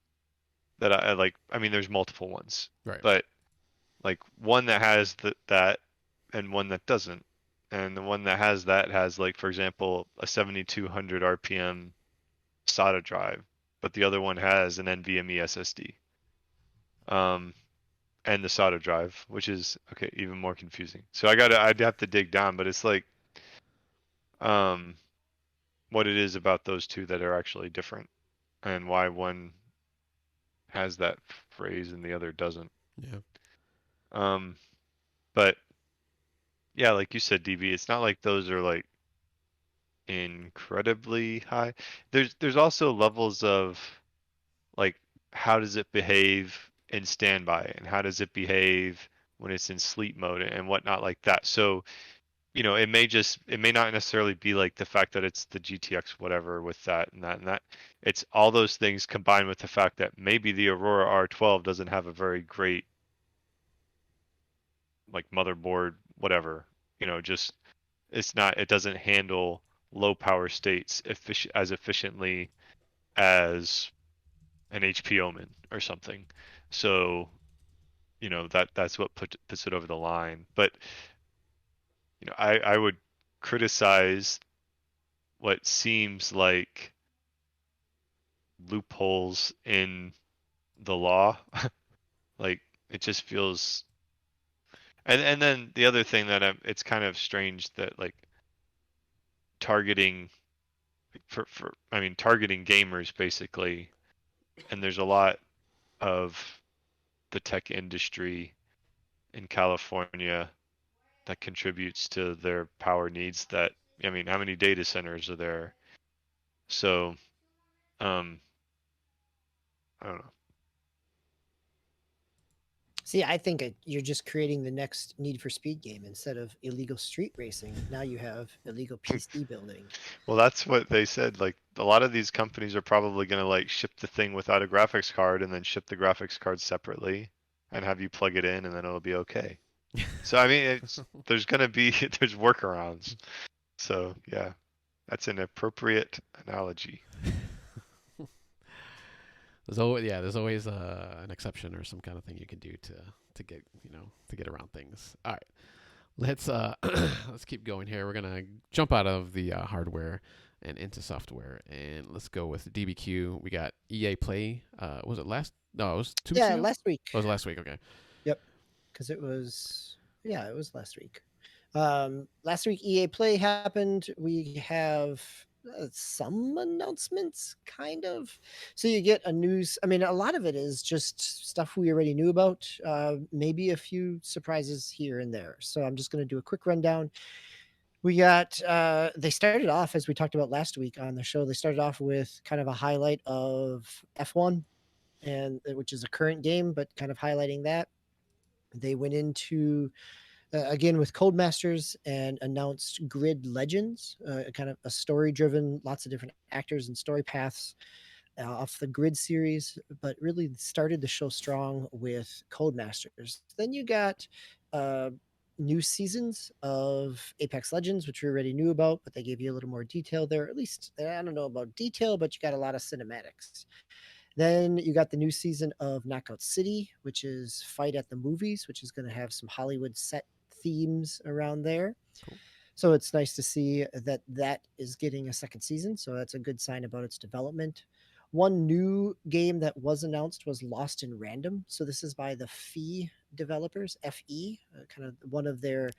that I like. I mean, there's multiple ones, Right. but like one that has that and one that doesn't. And the one that has that has like, for example, a 7200 RPM SATA drive, but the other one has an NVMe SSD. Um, and the SATA drive, which is okay, even more confusing. So I'd have to dig down, but it's like um what it is about those two that are actually different and why one has that phrase and the other doesn't. Yeah. Um, but yeah, like you said, DB, it's not like those are like incredibly high. There's also levels of like how does it behave in standby and how does it behave when it's in sleep mode and whatnot like that. So it may not necessarily be like the fact that it's the GTX whatever with that and that and that. It's all those things combined with the fact that maybe the Aurora R12 doesn't have a very great like motherboard, whatever. Just it doesn't handle low power states as efficiently as an HP Omen or something. So, that's what puts it over the line. But, I would criticize what seems like loopholes in the law. Like it just feels, and then the other thing that it's kind of strange that like targeting I mean targeting gamers basically, and there's a lot of the tech industry in California that contributes to their power needs. That I mean, how many data centers are there? So, um, I don't know. See, I think you're just creating the next Need for Speed game. Instead of illegal street racing, now you have illegal PC building. Well, that's what they said. Like a lot of these companies are probably going to like ship the thing without a graphics card and then ship the graphics card separately and have you plug it in and then it'll be okay. So I mean, there's going to be there's workarounds. So yeah, that's an appropriate analogy. There's always an exception or some kind of thing you can do to get to get around things. All right, let's let's keep going here. We're gonna jump out of the hardware and into software, and let's go with DBQ. We got EA Play. Was it last? No, it was 2 weeks ago. Last week. Oh, it was last week. Okay. Yep, because it was last week. Last week EA Play happened. We have some announcements, kind of. So you get a news. I mean, a lot of it is just stuff we already knew about. Maybe a few surprises here and there. So I'm just going to do a quick rundown. We got they started off, as we talked about last week on the show, they started off with kind of a highlight of F1, and which is a current game, but kind of highlighting that. They went into again with Codemasters and announced Grid Legends, kind of a story driven, lots of different actors and story paths off the Grid series, but really started the show strong with Codemasters. Then you got uh, new seasons of Apex Legends, which we already knew about, but they gave you a little more detail there. At least, I don't know about detail, but you got a lot of cinematics. Then you got the new season of Knockout City, which is Fight at the Movies, which is going to have some Hollywood set themes around there. Cool. So it's nice to see that that is getting a second season. So that's a good sign about its development. One new game that was announced was Lost in Random. So this is by the FE developers, FE, kind of one of their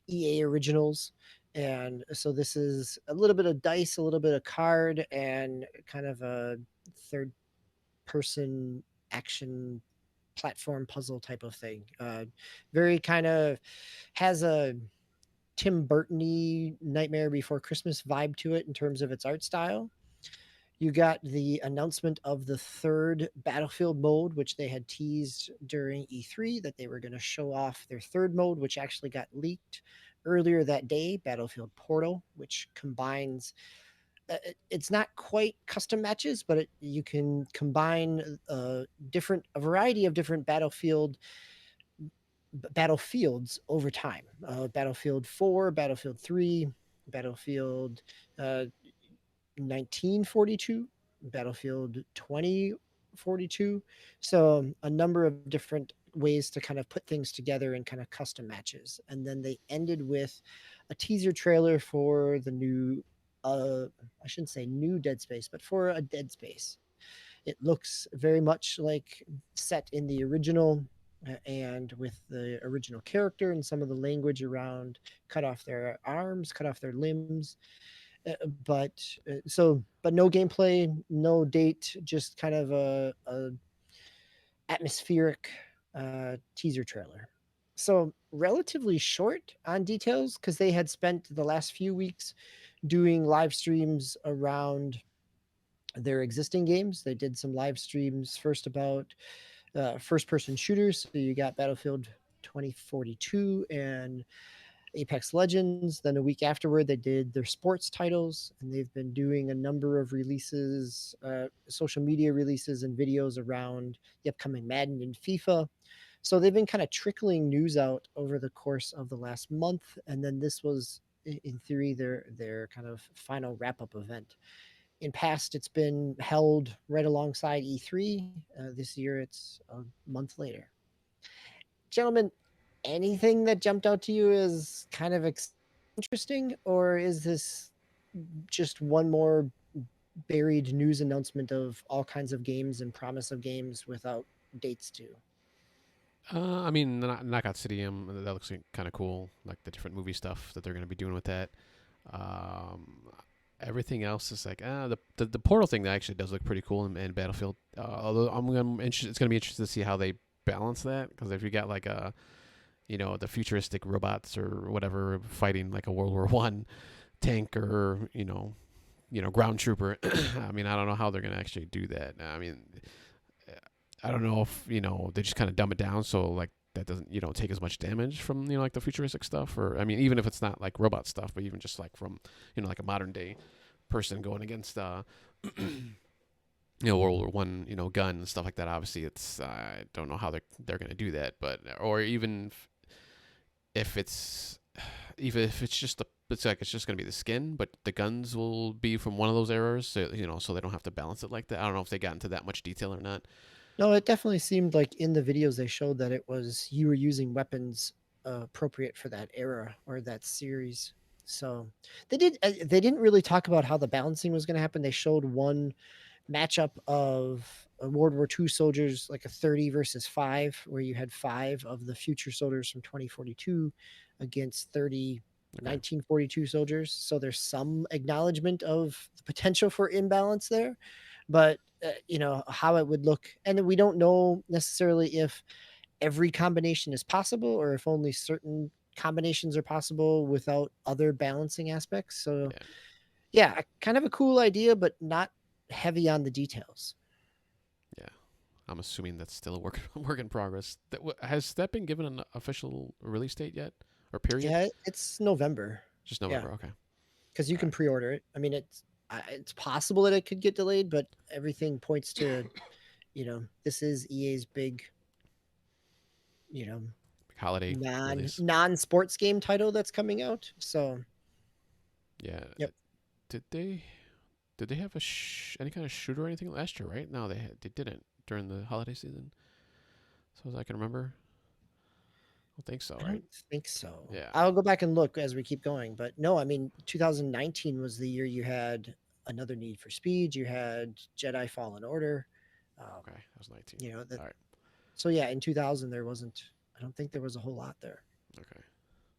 EA originals. And so this is a little bit of dice, a little bit of card, and kind of a third person action platform puzzle type of thing. Very kind of has a Tim Burton-y Nightmare Before Christmas vibe to it in terms of its art style. You got the announcement of the third Battlefield mode, which they had teased during E3 that they were going to show off their third mode, which actually got leaked earlier that day, Battlefield Portal, which combines it's not quite custom matches, but you can combine a variety of different battlefields over time. Battlefield 4, Battlefield 3, Battlefield 1942, Battlefield 2042. So a number of different ways to kind of put things together in kind of custom matches. And then they ended with a teaser trailer for the new I shouldn't say new Dead Space, but for a Dead Space. It looks very much like set in the original and with the original character and some of the language around cut off their arms, cut off their limbs. But no gameplay, no date, just kind of a atmospheric teaser trailer. So relatively short on details because they had spent the last few weeks doing live streams around their existing games. They did some live streams first about first person shooters. So you got Battlefield 2042 and Apex Legends. Then a week afterward, they did their sports titles, and they've been doing a number of releases, social media releases, and videos around the upcoming Madden and FIFA. So they've been kind of trickling news out over the course of the last month, and then this was, in theory, their kind of final wrap up event. In past, it's been held right alongside E3. This year, it's a month later. Gentlemen, anything that jumped out to you as kind of interesting, or is this just one more buried news announcement of all kinds of games and promise of games without dates to? I mean, Knockout City, that looks kind of cool. Like the different movie stuff that they're going to be doing with that. Um, Everything else is like the portal thing that actually does look pretty cool in Battlefield. Although I'm interested, it's going to be interesting to see how they balance that, because if you got like a the futuristic robots or whatever fighting like a World War One tank, or ground trooper. I mean, I don't know how they're going to actually do that. I mean, I don't know if they just kind of dumb it down so like that doesn't take as much damage from like the futuristic stuff, or I mean, even if it's not like robot stuff, but even just like from like a modern day person going against World War One gun and stuff like that. Obviously, it's I don't know how they're going to do that, but or if it's even if it's just it's like it's just going to be the skin, but the guns will be from one of those eras, so so they don't have to balance it like that. I don't know if they got into that much detail or not. No, it definitely seemed like in the videos they showed that it was you were using weapons appropriate for that era or that series. So they did. They didn't really talk about how the balancing was going to happen. They showed one matchup of World War II soldiers, like a 30 versus 5, where you had 5 of the future soldiers from 2042 against 30 Okay. 1942 soldiers. So there's some acknowledgement of the potential for imbalance there, but how it would look, and we don't know necessarily if every combination is possible or if only certain combinations are possible without other balancing aspects. So Yeah. yeah, kind of a cool idea, but not heavy on the details. Yeah. I'm assuming that's still a work in progress. Has that been given an official release date yet, or period? Yeah, it's November. Just Yeah, November. Okay. because you All can right. pre-order it. I mean, it's possible that it could get delayed, but everything points to, this is EA's big, you know, Holiday release. non sports game title that's coming out. So, Yeah. yep. Did they did they have any kind of shooter or anything last year? Right? No, they didn't during the holiday season, so as I can remember. I don't think so. I Right? don't think so. Yeah. I'll go back and look as we keep going, but no, I mean 2019 was the year you had another Need for Speed, you had Jedi Fallen Order. Um, Okay. That was 19. that All right. so yeah, in 2000 there wasn't. I don't think there was a whole lot there. Okay.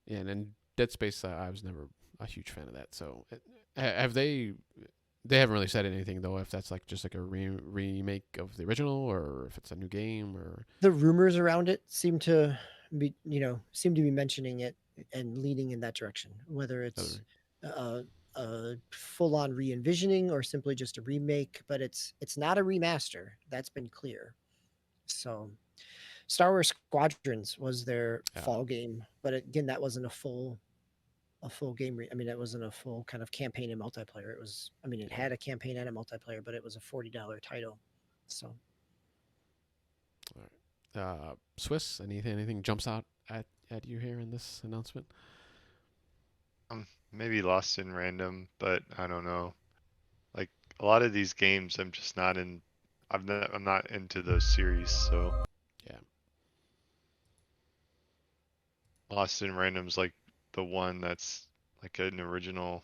Yeah, and then Dead Space, I was never a huge fan of that. So, have they? They haven't really said anything though. If that's like just like a remake of the original, or if it's a new game, or The rumors around it seem to be mentioning it and leading in that direction, whether it's other. a full-on re-envisioning or simply just a remake, but it's not a remaster. That's been clear. So Star Wars Squadrons was their fall game, but again, that wasn't a full game. I mean, it wasn't a full kind of campaign and multiplayer. It was, I mean, it Yeah. had a campaign and a multiplayer, but it was a $40 title. So All right. Swiss, anything jumps out at you here in this announcement? Maybe lost in random, but I don't know. Like a lot of these games, I'm just not in. I'm not into those series, so Yeah. Lost in Random's like the one that's like an original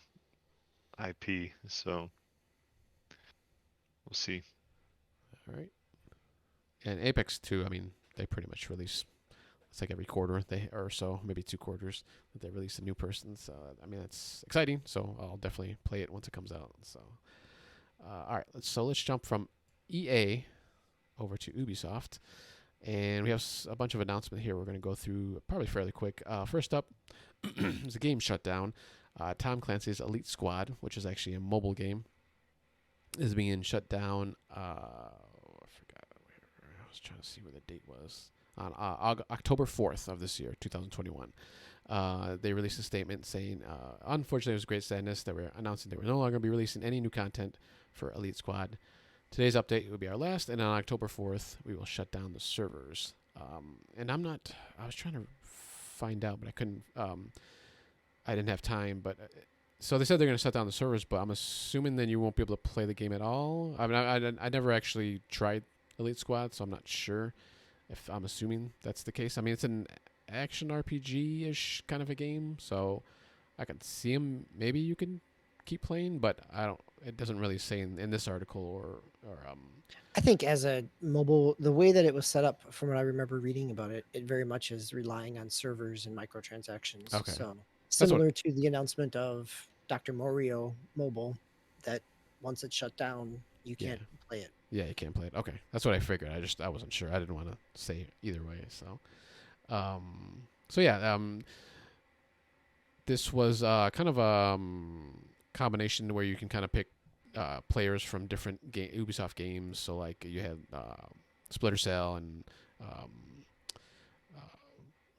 IP. So we'll see. All right. And Apex 2, I mean, they pretty much release it's like every quarter they or so, maybe 2 quarters that they release a new person. So I mean, it's exciting. So I'll definitely play it once it comes out. So all right, let's jump from EA over to Ubisoft, and we have a bunch of announcements here. We're going to go through probably fairly quick. First up, is a game shutdown. Tom Clancy's Elite Squad, which is actually a mobile game, is being shut down. I forgot. I was trying to see where the date was. On October 4th of this year, 2021. they released a statement saying, unfortunately, it was great sadness that we're announcing that we're no longer going to be releasing any new content for Elite Squad. Today's update will be our last, and on October 4th, we will shut down the servers. And I was trying to find out, but I couldn't, I didn't have time, but so they said they're going to shut down the servers, but I'm assuming then you won't be able to play the game at all. I mean, I never actually tried Elite Squad, so I'm not sure if I'm assuming that's the case. I mean, it's an action RPG-ish kind of a game, so I can see them. Maybe you can keep playing, but I don't. It doesn't really say in this article or I think as a mobile, the way that it was set up, from what I remember reading about it, it very much is relying on servers and microtransactions. Okay. So That's what. similar to the announcement of Dr. Morio Mobile, that once it's shut down, you Yeah. can't play it. Yeah, you can't play it. Okay, that's what I figured. I wasn't sure. I didn't want to say either way. So yeah. This was kind of a combination where you can kind of pick players from different Ubisoft games. So like you had Splinter Cell and uh,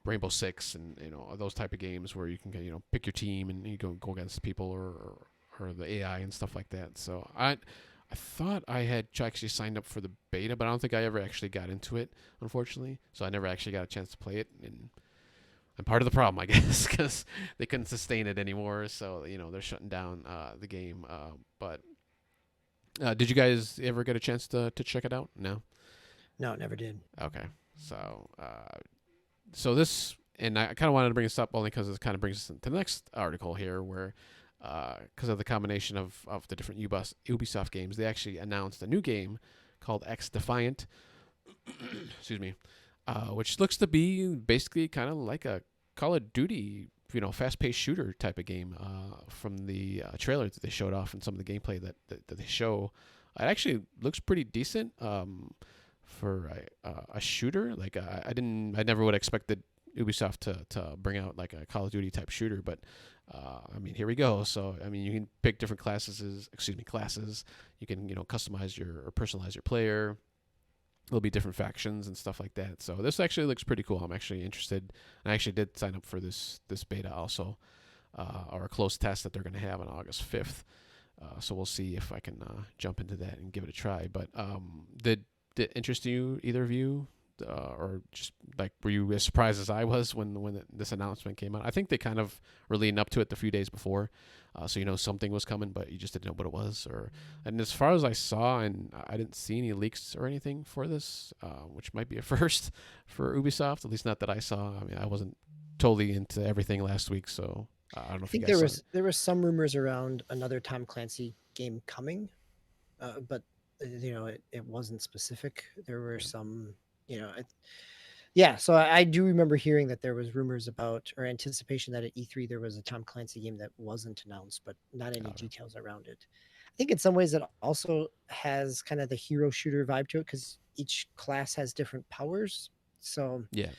Rainbow Six, and those type of games where you can pick your team and you go against people or the AI and stuff like that. So I thought I had actually signed up for the beta, but I don't think I ever actually got into it, unfortunately. So I never actually got a chance to play it, and I'm part of the problem, I guess, because they couldn't sustain it anymore. So they're shutting down the game. But did you guys ever get a chance to check it out? No. No, it never did. Okay. So this, and I kind of wanted to bring this up only because it kind of brings us to the next article here, where because of the combination of the different Ubisoft games, they actually announced a new game called X Defiant. Excuse me. Which looks to be basically kind of like a Call of Duty, fast-paced shooter type of game from the trailer that they showed off and some of the gameplay that they show. It actually looks pretty decent for a shooter. Like I never would have expected Ubisoft to bring out like a Call of Duty type shooter, but I mean, here we go. So I mean, you can pick different classes. You can customize or personalize your player. There'll be different factions and stuff like that. So this actually looks pretty cool. I'm actually interested. I actually did sign up for this beta also, or a closed test that they're going to have on August 5th. So we'll see if I can jump into that and give it a try. But did it interest you, either of you? Or just like, were you as surprised as I was when this announcement came out? I think they kind of were leading up to it the few days before, so something was coming, but you just didn't know what it was. And as far as I saw, and I didn't see any leaks or anything for this, which might be a first for Ubisoft, at least not that I saw. I mean, I wasn't totally into everything last week, so I don't know. I think there was some rumors around another Tom Clancy game coming, but it wasn't specific. There were some. Yeah, so I do remember hearing that there was rumors about, or anticipation that at E3 there was a Tom Clancy game that wasn't announced, but not any details around it. I think in some ways it also has kind of the hero shooter vibe to it because each class has different powers. So yeah,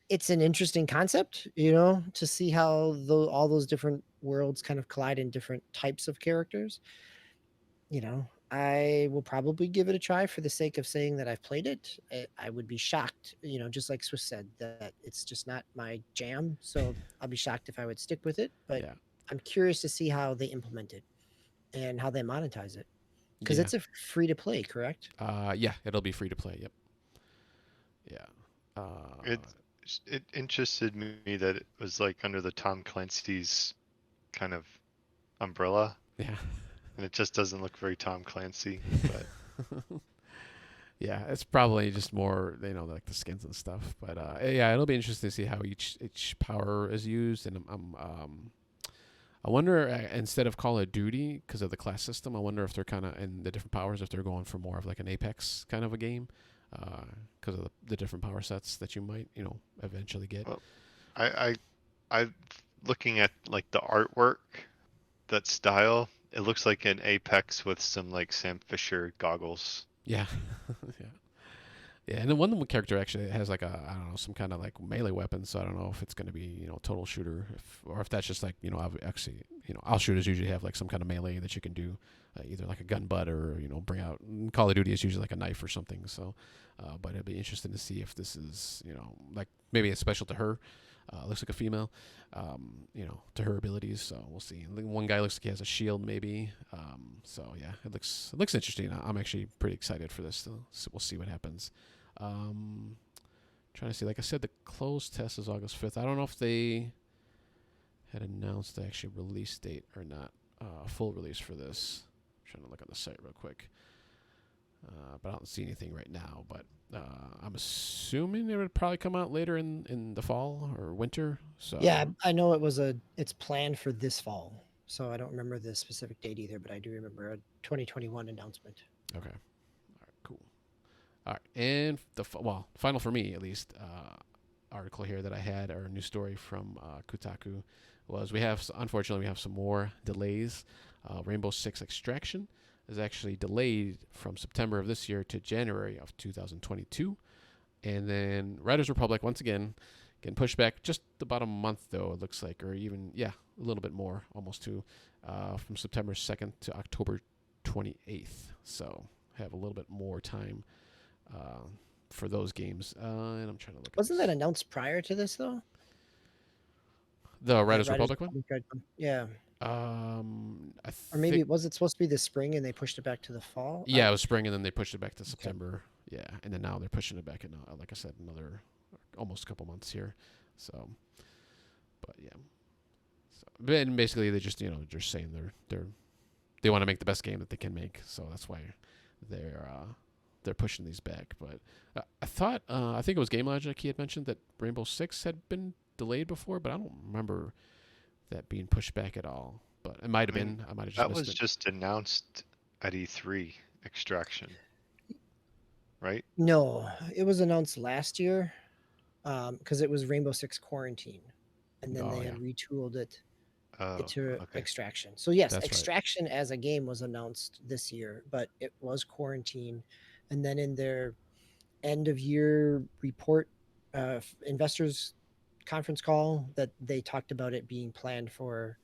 it's an interesting concept, to see how all those different worlds kind of collide in different types of characters. I will probably give it a try for the sake of saying that I've played it. I would be shocked, just like Swiss said, that it's just not my jam. So I'll be shocked if I would stick with it. But yeah. I'm curious to see how they implement it and how they monetize it. Because Yeah. it's a free to play, correct? Yeah, it'll be free to play. Yep. Yeah. It interested me that it was like under the Tom Clancy's kind of umbrella. Yeah. And it just doesn't look very Tom Clancy, but yeah, it's probably just more, like the skins and stuff. But yeah, it'll be interesting to see how each power is used. And I wonder, instead of Call of Duty, because of the class system, I wonder if they're kind of, in the different powers, if they're going for more of like an Apex kind of a game, because of the different power sets that you might, eventually get. Well, I looking at like the artwork, that style. It looks like an Apex with some like Sam Fisher goggles. Yeah. Yeah. Yeah, and then one character actually has like I don't know, some kind of like melee weapon, so I don't know if it's going to be, total shooter, or if that's just like, actually, all shooters usually have like some kind of melee that you can do, either like a gun butt or, bring out. In Call of Duty is usually like a knife or something, so, but it'd be interesting to see if this is, like maybe it's special to her, Looks like a female, to her abilities. So we'll see. One guy looks like he has a shield, maybe. So yeah, it looks interesting. I'm actually pretty excited for this. So we'll see what happens. Trying to see. Like I said, the closed test is August 5th. I don't know if they had announced the actual release date or not. Full release for this. I'm trying to look on the site real quick. But I don't see anything right now. But I'm assuming it would probably come out later in the fall or winter. So Yeah, I know it's planned for this fall. So I don't remember the specific date either, but I do remember a 2021 announcement. Okay. All right. Cool. All right. And final for me at least. Article here that I had, or a news story from Kotaku, was unfortunately we have some more delays. Rainbow Six Extraction is actually delayed from September of this year to January of 2022. And then Riders Republic, once again, getting pushed back just about a month, though, it looks like, or even, a little bit more, almost from September 2nd to October 28th. So have a little bit more time for those games. And I'm trying to look Wasn't that announced prior to this, though? the That Riders Republic one? Yeah. Or maybe think, was it supposed to be the spring and they pushed it back to the fall? it was spring, and then they pushed it back to September. Yeah, and then now they're pushing it back in, like I said, another almost a couple months here. So, but yeah. So, and basically they just just saying they want to make the best game that they can make. So that's why they're pushing these back. But I think it was Game Logic he had mentioned that Rainbow Six had been delayed before, but I don't remember that being pushed back at all. But it might have been. I might have just That missed was it. just announced at E3, Extraction, right? No, it was announced last year because it was Rainbow Six Quarantine, and then Oh, they had yeah. retooled it Oh, into okay. Extraction. So yes, That's right. Extraction as a game was announced this year, but it was Quarantine, and then in their end of year report, investors conference call, that they talked about it being planned for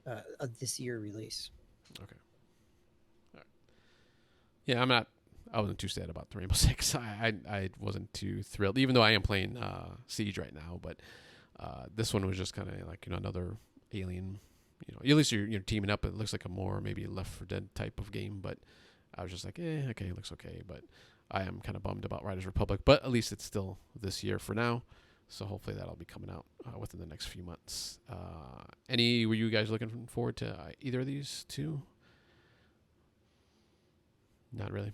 a this year release. Okay. All right. Yeah, I wasn't too sad about the Rainbow Six. I wasn't too thrilled, even though I am playing Siege right now. But this one was just kind of like another Alien. At least you're teaming up. It looks like a more maybe Left 4 Dead type of game. But I was just like, okay, it looks okay. But I am kind of bummed about Riders Republic. But at least it's still this year for now. So hopefully that'll be coming out within the next few months. Were you guys looking forward to either of these two? Not really.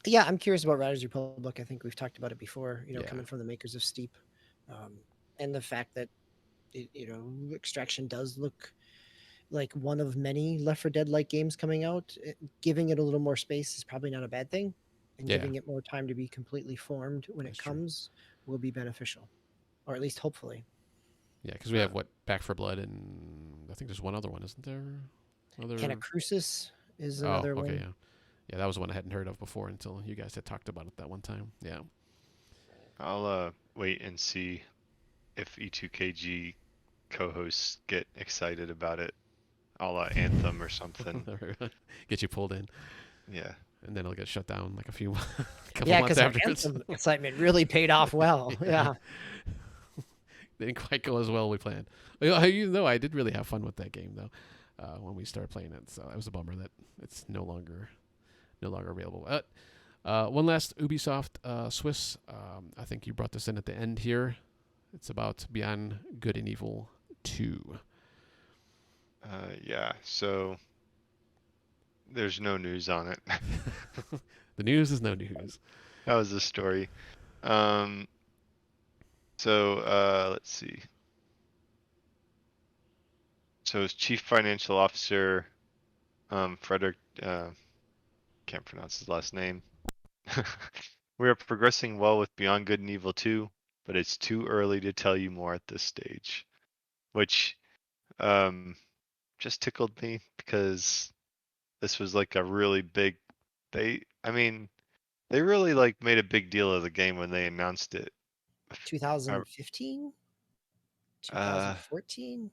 Yeah, I'm curious about Riders Republic. I think we've talked about it before. Yeah. Coming from the makers of Steep, and the fact that Extraction does look like one of many Left 4 Dead like games coming out. Giving it a little more space is probably not a bad thing, and Yeah. giving it more time to be completely formed when That's it true. comes will be beneficial, or at least hopefully. Yeah, because we have Back for Blood, and I think there's one other one, isn't there? Canacrusis is Oh, another okay, one. yeah, yeah. That was one I hadn't heard of before until you guys had talked about it that one time. Yeah. I'll wait and see if E2KG co-hosts get excited about it, a la Anthem or something. Get you pulled in, Yeah. and then it'll get shut down like a couple Yeah, months because our afterwards. Anthem excitement really paid off well. Yeah. Didn't quite go as well as we planned. I did really have fun with that game though when we started playing it. So it was a bummer that it's no longer available. One last Ubisoft Swiss. I think you brought this in at the end here. It's about Beyond Good and Evil 2. Yeah. So there's no news on it. The news is no news. That was the story. Let's see. So his chief financial officer, Frederick, can't pronounce his last name. We are progressing well with Beyond Good and Evil 2, but it's too early to tell you more at this stage. Which just tickled me because this was like a really big they really like made a big deal of the game when they announced it. 2015, 2014.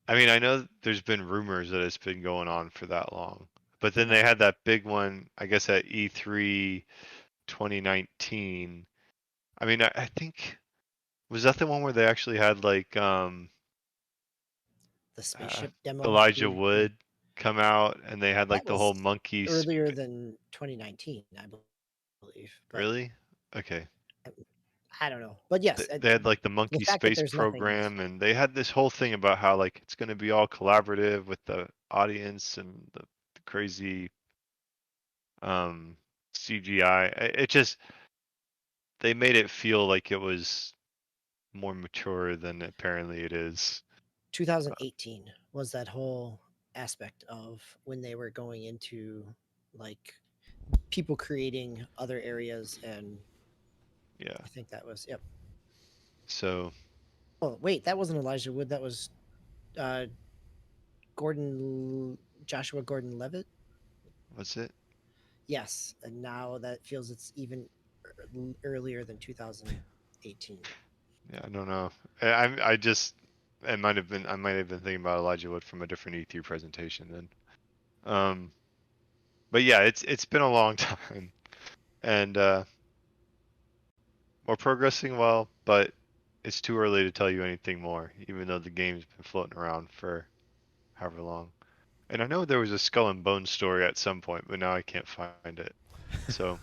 I know there's been rumors that it's been going on for that long, but then they had that big one, I guess at E3 2019. I think Was that the one where they actually had like The uh, spaceship demo Elijah through the Wood come out and they had like that the whole was monkey earlier than 2019, I believe. But really? Okay. um, I don't know. But yes, They had like the the monkey fact that space there's nothing. program and they had this whole thing about how like it's going to be all collaborative with the audience and the crazy um CGI. It just they made it feel like it was more mature than apparently it is. 2018 was that whole aspect of when they were going into like people creating other areas, and Yeah. I think that was, yep. So Oh wait, that wasn't Elijah Wood. That was uh, Gordon Joshua Gordon Levitt. was it? Yes, and now that feels it's even earlier than 2018. Yeah, I don't know. I just it might have been I might have been thinking about Elijah Wood from a different E3 presentation then. Um, but yeah, it's been a long time, and we're progressing well, but it's too early to tell you anything more, even though the game's been floating around for however long. And I know there was a Skull and Bones story at some point, but now I can't find it. So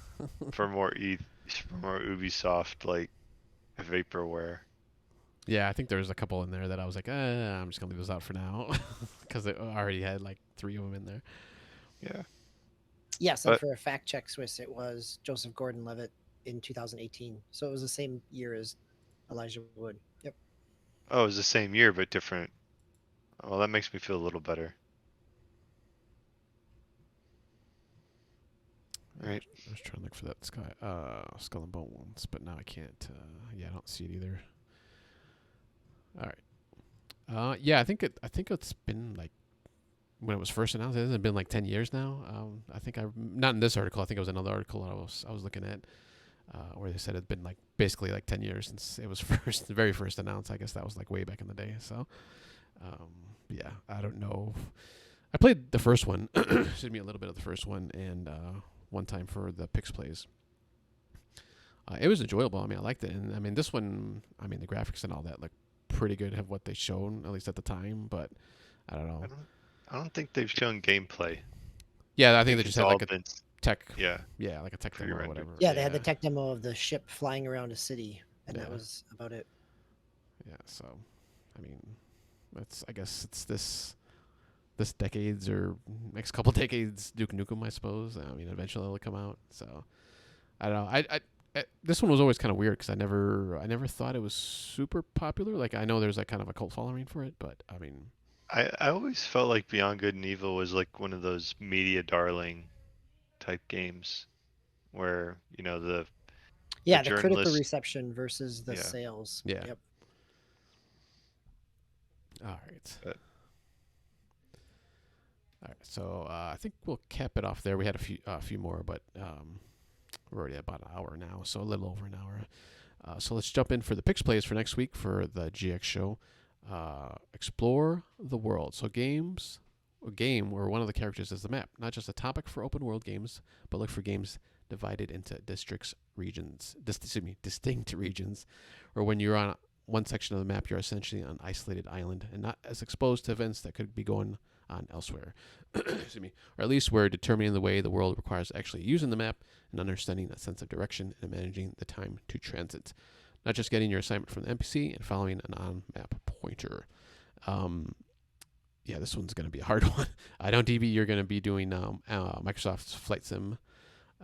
for more Ubisoft like vaporware. Yeah, I think there was a couple in there that I was like, I'm just gonna leave those out for now because it already had like 3 of them in there. Yeah, Yes, and but for a fact check Swiss, it was Joseph Gordon Levitt in 2018. So it was the same year as Elijah Wood. Yep. oh, it was the same year but different. Well, that makes me feel a little better. Yeah, Right. I was trying to look for that skull and bone ones, but now I can't. Yeah, I don't see it either. All right. Yeah, I think it's been like when it was first announced. It hasn't been like 10 years now. I think I not in this article. I think it was another article I was looking at where they said it'd been like basically like 10 years since it was first, the very first announced. I guess that was like way back in the day. So, um, yeah, I don't know. I played the first one. Excuse me, a little bit of the first one, and one time for the Pix Plays. It was enjoyable. I mean, I liked it, and I mean, this one. I mean, the graphics and all that look pretty good. Have what they shown at least at the time, but I don't I know. don't I don't think they've shown gameplay. Yeah, I I think think they just it's had all like a been tech. yeah, Yeah, like a tech demo or pre-rendered. whatever. Yeah, they had the Yeah, tech demo of the ship flying around a city, and that yeah, was about it. yeah. So, I mean, that's. I guess it's this decade's or next couple decades Duke Nukem, I suppose. I mean, eventually it'll come out. So I don't know. This one was always kind of weird because I never thought it was super popular. Like I know there's like kind of a cult following for it, but I mean, I always felt like Beyond Good and Evil was like one of those media darling type games where, you know, the Yeah, the critical journalists reception versus the yeah. sales. yeah. Yep. All right. But All right. So I think we'll cap it off there. We had a few more, but we're already at about an hour now, so a little over an hour. So let's jump in for the Pix Plays for next week for the GX show. Explore the world. So a game where one of the characters is the map, not just a topic for open world games, but look for games divided into distinct regions, or when you're on one section of the map, you're essentially on an isolated island and not as exposed to events that could be going on elsewhere. Excuse me, or at least where determining the way the world requires actually using the map and understanding that sense of direction and managing the time to transit, not just getting your assignment from the NPC and following an on-map pointer. Um, yeah, this one's going to be a hard one. I know, DB, you're going to be doing Microsoft's Flight Sim.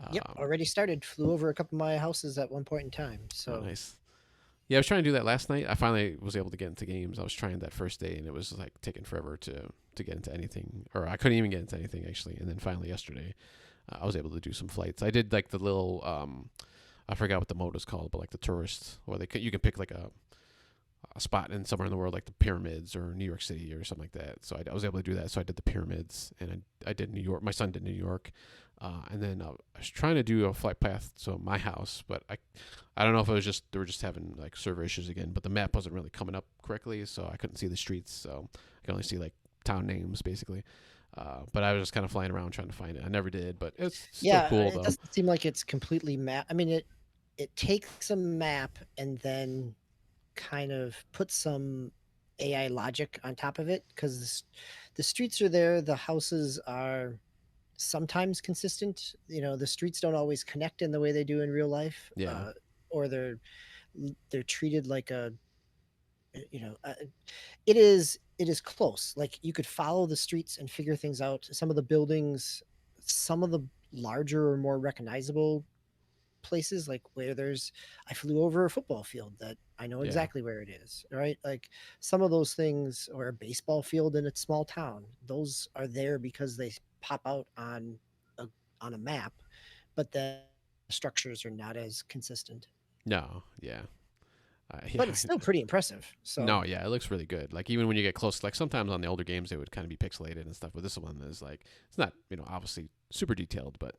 Yep. Um, Already started. Flew over a couple of my houses at one point in time. oh, So nice. Yeah, I was trying to do that last night. I finally was able to get into games. I was trying that first day, and it was like taking forever to get into anything, or I couldn't even get into anything actually. And then finally yesterday, I was able to do some flights. I did like the little I forgot what the mode was called, but like the tourist, or you can pick like a spot in somewhere in the world, like the pyramids or New York City or something like that. So I was able to do that. So I did the pyramids, and I did New York. My son did New York, and then I was trying to do a flight path to my house, but I don't know if it was just they were just having like server issues again. But the map wasn't really coming up correctly, so I couldn't see the streets. So I could only see like town names basically. But I was just kind of flying around trying to find it. I never did, but it's still yeah, cool it though. doesn't seem like it's completely map. I mean, it takes a map and then kind of put some AI logic on top of it, because the streets are there, the houses are sometimes consistent. The streets don't always connect in the way they do in real life, Yeah. or they're treated like a you know it is close. Like, you could follow the streets and figure things out. Some of the buildings, some of the larger or more recognizable places, like where I flew over a football field that I know Yeah. exactly where it is, right? Like, some of those things, or a baseball field in a small town, those are there because they pop out a on a map, but the structures are not as consistent. No. Yeah. Yeah. But it's still pretty impressive. So No, yeah, it looks really good. Like even when you get close, like sometimes on the older games it would kind of be pixelated and stuff, but this one is like it's not, obviously super detailed, but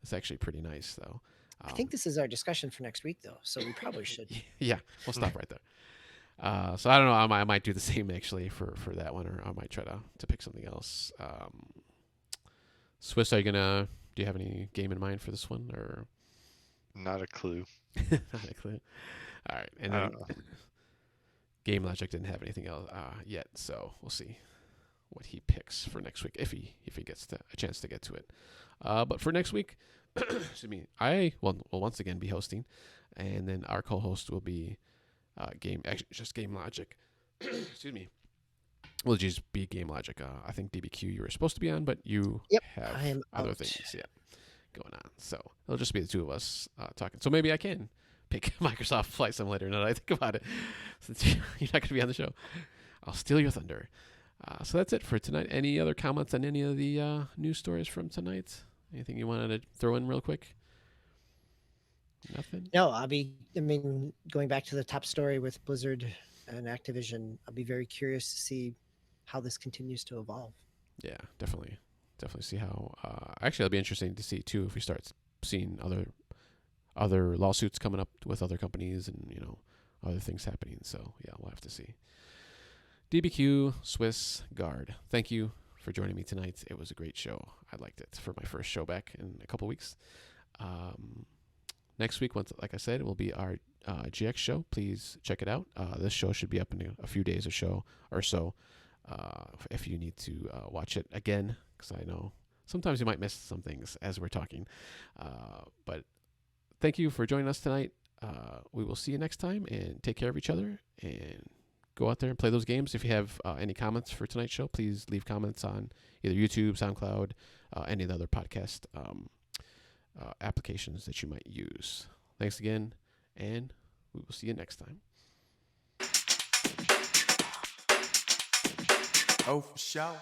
it's actually pretty nice though. I think this is our discussion for next week, though. So we probably should. Yeah, we'll stop right there. So I don't know. I might do the same actually for that one, or I might try to pick something else. Swiss, do you have any game in mind for this one, or Not a clue. not a clue? All right, and I then don't know. Game Logic didn't have anything else yet, so we'll see what he picks for next week if he gets a chance to get to it. But for next week, excuse me, I will once again be hosting, and then our co-host will be just Game Logic. Excuse me. Will just be Game Logic. I think DBQ you were supposed to be on, but you Yep, have I am other out. things going on. So it'll just be the two of us talking. So maybe I can pick Microsoft Flight Simulator now that I think about it. Since you're not going to be on the show, I'll steal your thunder. So that's it for tonight. Any other comments on any of the news stories from tonight? Anything you wanted to throw in real quick? Nothing? No, going back to the top story with Blizzard and Activision, I'll be very curious to see how this continues to evolve. Yeah, definitely see how. Actually, it'll be interesting to see too if we start seeing other lawsuits coming up with other companies and other things happening. So yeah, we'll have to see. DBQ Swiss Guard, thank you for joining me tonight. It was a great show. I liked it for my first show back in a couple weeks. Next week, like I said, it will be our GX show. Please check it out. This show should be up in a few days or so. If you need to watch it again, because I know sometimes you might miss some things as we're talking. But thank you for joining us tonight. We will see you next time, and take care of each other, and go out there and play those games. If you have any comments for tonight's show, please leave comments on either YouTube, SoundCloud, any of the other podcast applications that you might use. Thanks again, and we will see you next time. Oh, for sure.